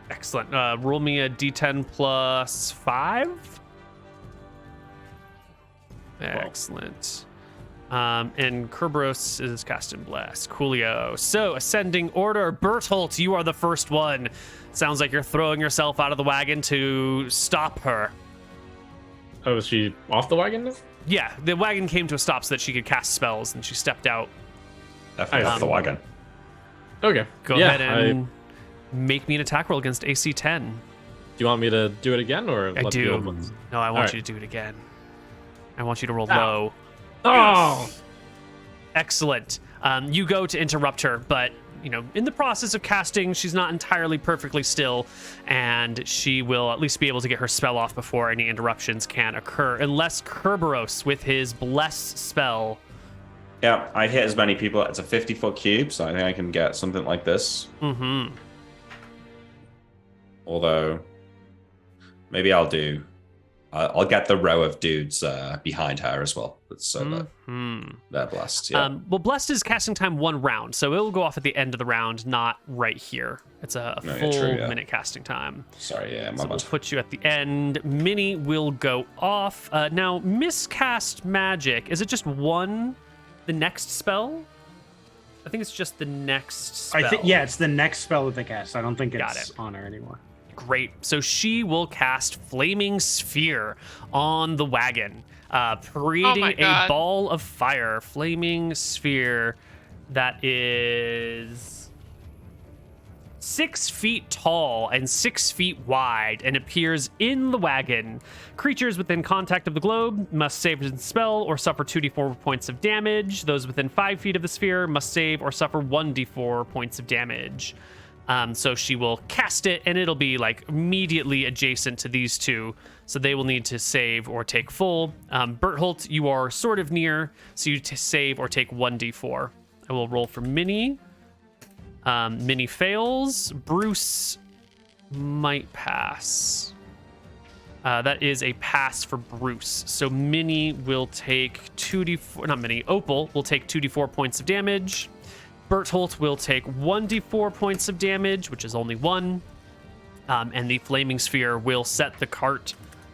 [SPEAKER 1] Excellent. Roll me a d10 plus 5. Excellent. And Kerberos is cast in Bless. Coolio. So, ascending order. Berthold, you are the first one. Sounds like you're throwing yourself out of the wagon to stop her.
[SPEAKER 2] Oh, is she off the wagon now?
[SPEAKER 1] Yeah, the wagon came to a stop so that she could cast spells, and she stepped out.
[SPEAKER 3] Definitely off the wagon.
[SPEAKER 2] Okay.
[SPEAKER 1] Go ahead and make me an attack roll against AC 10.
[SPEAKER 2] Do you want me to do it again, or
[SPEAKER 1] I
[SPEAKER 2] let the old
[SPEAKER 1] do.
[SPEAKER 2] ones?
[SPEAKER 1] No, I want
[SPEAKER 2] All
[SPEAKER 1] you
[SPEAKER 2] right.
[SPEAKER 1] to do it again. I want you to roll
[SPEAKER 2] Ow.
[SPEAKER 1] low.
[SPEAKER 2] Oh!
[SPEAKER 1] Excellent. You go to interrupt her, but in the process of casting, she's not entirely perfectly still, and she will at least be able to get her spell off before any interruptions can occur, unless Kerberos with his Bless spell.
[SPEAKER 3] Yeah, I hit as many people. It's a 50-foot cube, so I think I can get something like this.
[SPEAKER 1] Mm-hmm.
[SPEAKER 3] Although, maybe I'll get the row of dudes behind her as well, so that they're blessed. Yeah.
[SPEAKER 1] Well, Blessed is casting time 1 round, so it'll go off at the end of the round, not right here. It's a full minute casting time.
[SPEAKER 3] Sorry, yeah, my
[SPEAKER 1] So
[SPEAKER 3] bad.
[SPEAKER 1] we'll put you at the end. Minnie will go off. Now, miscast magic. Is it just one? The next spell? I think it's just the next spell.
[SPEAKER 5] I think it's the next spell that they cast. I don't think
[SPEAKER 1] Got
[SPEAKER 5] it's
[SPEAKER 1] it.
[SPEAKER 5] on her anymore.
[SPEAKER 1] Great. So she will cast Flaming Sphere on the wagon, creating a
[SPEAKER 4] God.
[SPEAKER 1] ball of fire. Flaming Sphere that is 6 feet tall and 6 feet wide and appears in the wagon. Creatures within contact of the globe must save a spell or suffer 2d4 points of damage. Those within 5 feet of the sphere must save or suffer 1d4 points of damage. So she will cast it, and it'll be like immediately adjacent to these two, so they will need to save or take full. Berthold, you are sort of near, so you save or take 1d4. I will roll for Minnie. Minnie fails. Bruce might pass. That is a pass for Bruce. So Minnie will take 2d4. Not Minnie. Opal will take 2d4 points of damage. Berthold will take 1d4 points of damage, which is only 1. And the Flaming Sphere will set the cart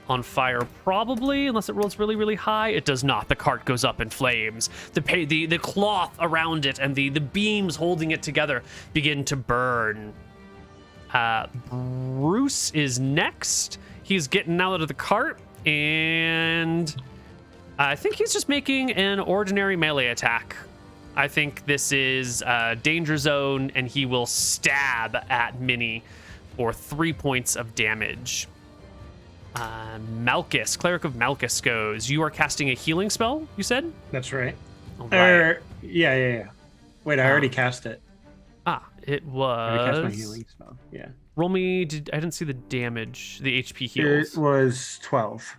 [SPEAKER 1] on fire, probably, unless it rolls really, really high. It does not. The cart goes up in flames. The cloth around it and the beams holding it together begin to burn. Bruce is next. He's getting out of the cart, and I think he's just making an ordinary melee attack. I think this is danger zone, and he will stab at Minnie for 3 points of damage. Malchus, Cleric of Malchus goes. You are casting a healing spell, you said?
[SPEAKER 5] That's right.
[SPEAKER 1] All right.
[SPEAKER 5] Yeah. Wait, I already cast it.
[SPEAKER 1] It
[SPEAKER 5] I already cast my
[SPEAKER 1] was...
[SPEAKER 5] healing spell. Yeah.
[SPEAKER 1] Roll me... I didn't see the damage, the HP heals.
[SPEAKER 5] It was 12.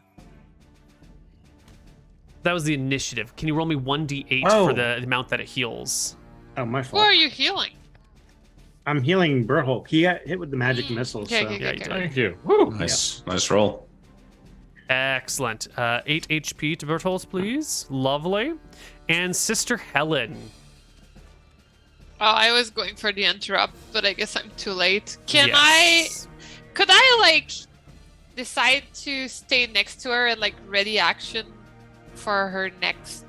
[SPEAKER 1] That was the initiative. Can you roll me 1d8
[SPEAKER 5] Oh.
[SPEAKER 1] for the amount that it heals?
[SPEAKER 5] Oh, my
[SPEAKER 4] Who
[SPEAKER 5] fault.
[SPEAKER 4] are you healing?
[SPEAKER 5] I'm healing Berthold. He got hit with the magic missile.
[SPEAKER 4] Okay,
[SPEAKER 5] So.
[SPEAKER 4] okay,
[SPEAKER 1] Yeah,
[SPEAKER 4] okay,
[SPEAKER 1] you
[SPEAKER 4] okay.
[SPEAKER 1] did.
[SPEAKER 2] Thank you. Woo.
[SPEAKER 3] Nice roll.
[SPEAKER 1] Excellent. 8 HP to Bertholz, please. Lovely. And Sister Helen.
[SPEAKER 4] Oh, I was going for the interrupt, but I guess I'm too late.
[SPEAKER 1] Yes.
[SPEAKER 4] Could I, like, decide to stay next to her and, like, ready action for her next...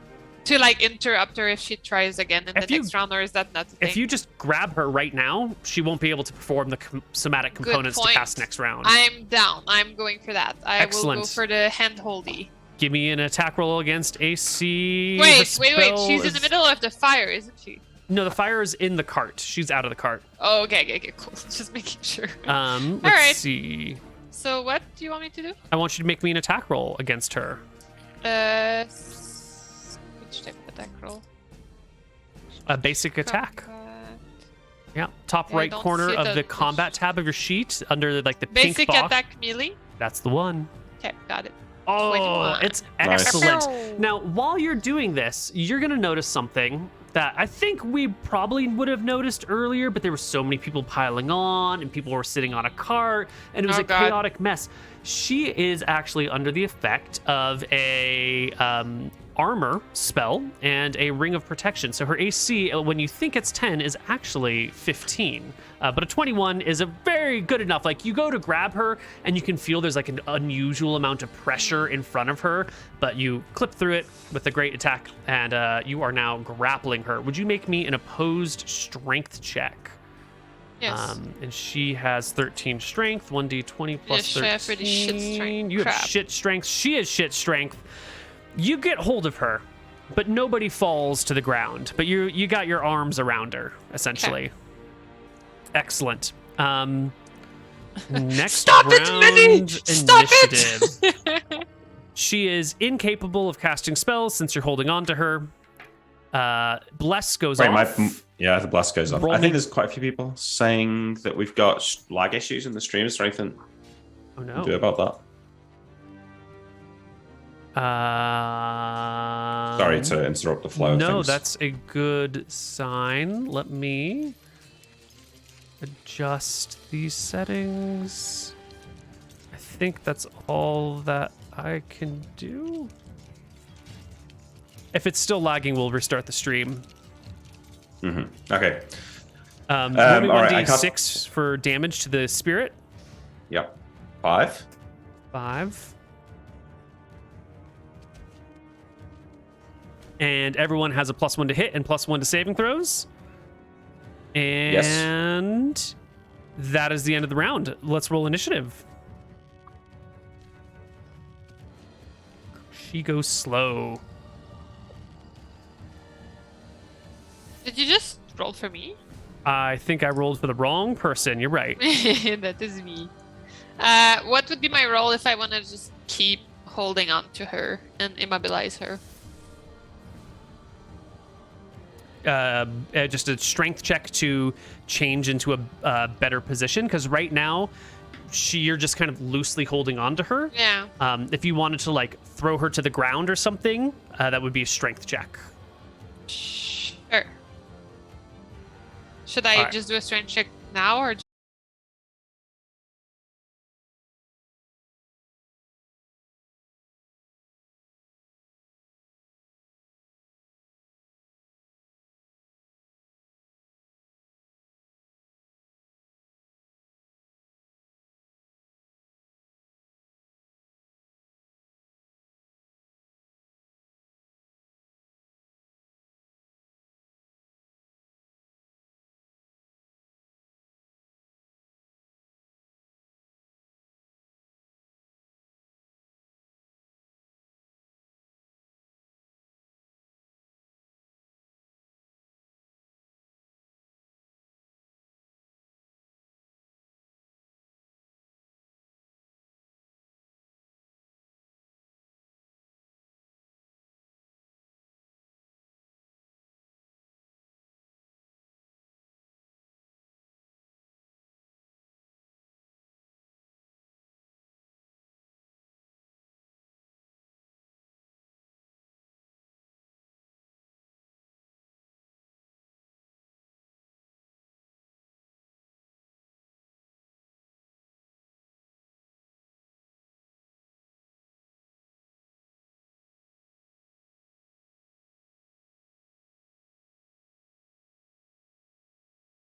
[SPEAKER 4] To, like, interrupt her if she tries again in the next round, or is that not the thing?
[SPEAKER 1] If you just grab her right now, she won't be able to perform the somatic components to
[SPEAKER 4] point.
[SPEAKER 1] cast next round.
[SPEAKER 4] I'm down. I'm going for that. I will
[SPEAKER 1] Excellent.
[SPEAKER 4] go for the hand-holdy.
[SPEAKER 1] Give me an attack roll against AC. Her
[SPEAKER 4] Wait.
[SPEAKER 1] spell
[SPEAKER 4] She's in the
[SPEAKER 1] is-
[SPEAKER 4] middle of the fire, isn't she?
[SPEAKER 1] No, the fire is in the cart. She's out of the cart.
[SPEAKER 4] Oh, okay, cool. Just making sure.
[SPEAKER 1] Let's
[SPEAKER 4] right.
[SPEAKER 1] see.
[SPEAKER 4] So what do you want me to do?
[SPEAKER 1] I want you to make me an attack roll against her.
[SPEAKER 4] Which type of attack roll?
[SPEAKER 1] A basic attack.
[SPEAKER 4] Combat.
[SPEAKER 1] Yeah, top
[SPEAKER 4] Yeah, I
[SPEAKER 1] right
[SPEAKER 4] don't
[SPEAKER 1] corner
[SPEAKER 4] see
[SPEAKER 1] of
[SPEAKER 4] the-
[SPEAKER 1] the combat tab of your sheet, under like the pink
[SPEAKER 4] Basic
[SPEAKER 1] box.
[SPEAKER 4] attack melee.
[SPEAKER 1] That's the one.
[SPEAKER 4] Okay, got it.
[SPEAKER 1] Oh,
[SPEAKER 4] 21.
[SPEAKER 1] it's
[SPEAKER 3] Nice.
[SPEAKER 1] excellent. Now, while you're doing this, you're going to notice something that I think we probably would have noticed earlier, but there were so many people piling on and people were sitting on a cart and it was
[SPEAKER 4] Oh,
[SPEAKER 1] a
[SPEAKER 4] God.
[SPEAKER 1] chaotic mess. She is actually under the effect of a armor spell and a ring of protection. So her AC, when you think it's 10, is actually 15. But a 21 is a very good enough. Like, you go to grab her and you can feel there's like an unusual amount of pressure in front of her, but you clip through it with a great attack and you are now grappling her. Would you make me an opposed strength check?
[SPEAKER 4] Yes.
[SPEAKER 1] And she has 13 strength, 1d20 plus
[SPEAKER 4] Yes, I
[SPEAKER 1] 13.
[SPEAKER 4] have pretty shit strength.
[SPEAKER 1] You have
[SPEAKER 4] Crap.
[SPEAKER 1] shit strength. She has shit strength. You get hold of her, but nobody falls to the ground. But you got your arms around her, essentially. Excellent. Next
[SPEAKER 4] Stop
[SPEAKER 1] round
[SPEAKER 4] it, Minnie! Stop
[SPEAKER 1] initiative.
[SPEAKER 4] it!
[SPEAKER 1] She is incapable of casting spells since you're holding on to her. Bless goes
[SPEAKER 3] Wait,
[SPEAKER 1] off.
[SPEAKER 3] the blast goes off.
[SPEAKER 1] Roll
[SPEAKER 3] I
[SPEAKER 1] me-
[SPEAKER 3] think there's quite a few people saying that we've got lag issues in the stream. Is there anything
[SPEAKER 1] Oh
[SPEAKER 3] to
[SPEAKER 1] no.
[SPEAKER 3] do about that? Sorry to interrupt the flow of
[SPEAKER 1] No,
[SPEAKER 3] things.
[SPEAKER 1] that's a good sign. Let me adjust these settings. I think that's all that I can do. If it's still lagging, we'll restart the stream.
[SPEAKER 3] Okay.
[SPEAKER 1] Roll me
[SPEAKER 3] all right, I
[SPEAKER 1] 1d6 for damage to the spirit.
[SPEAKER 3] Yep. 5.
[SPEAKER 1] 5. And everyone has a +1 to hit and +1 to saving throws. And that is the end of the round. Let's roll initiative. She goes slow.
[SPEAKER 4] Did you just roll for me?
[SPEAKER 1] I think I rolled for the wrong person. You're right.
[SPEAKER 4] That is me. What would be my role if I want to just keep holding on to her and immobilize her?
[SPEAKER 1] Just a strength check to change into a better position, because right now you're just kind of loosely holding on to her.
[SPEAKER 4] Yeah.
[SPEAKER 1] If you wanted to like throw her to the ground or something, that would be a strength check.
[SPEAKER 4] Sure. Should I
[SPEAKER 1] Alright.
[SPEAKER 4] just do a strength check now or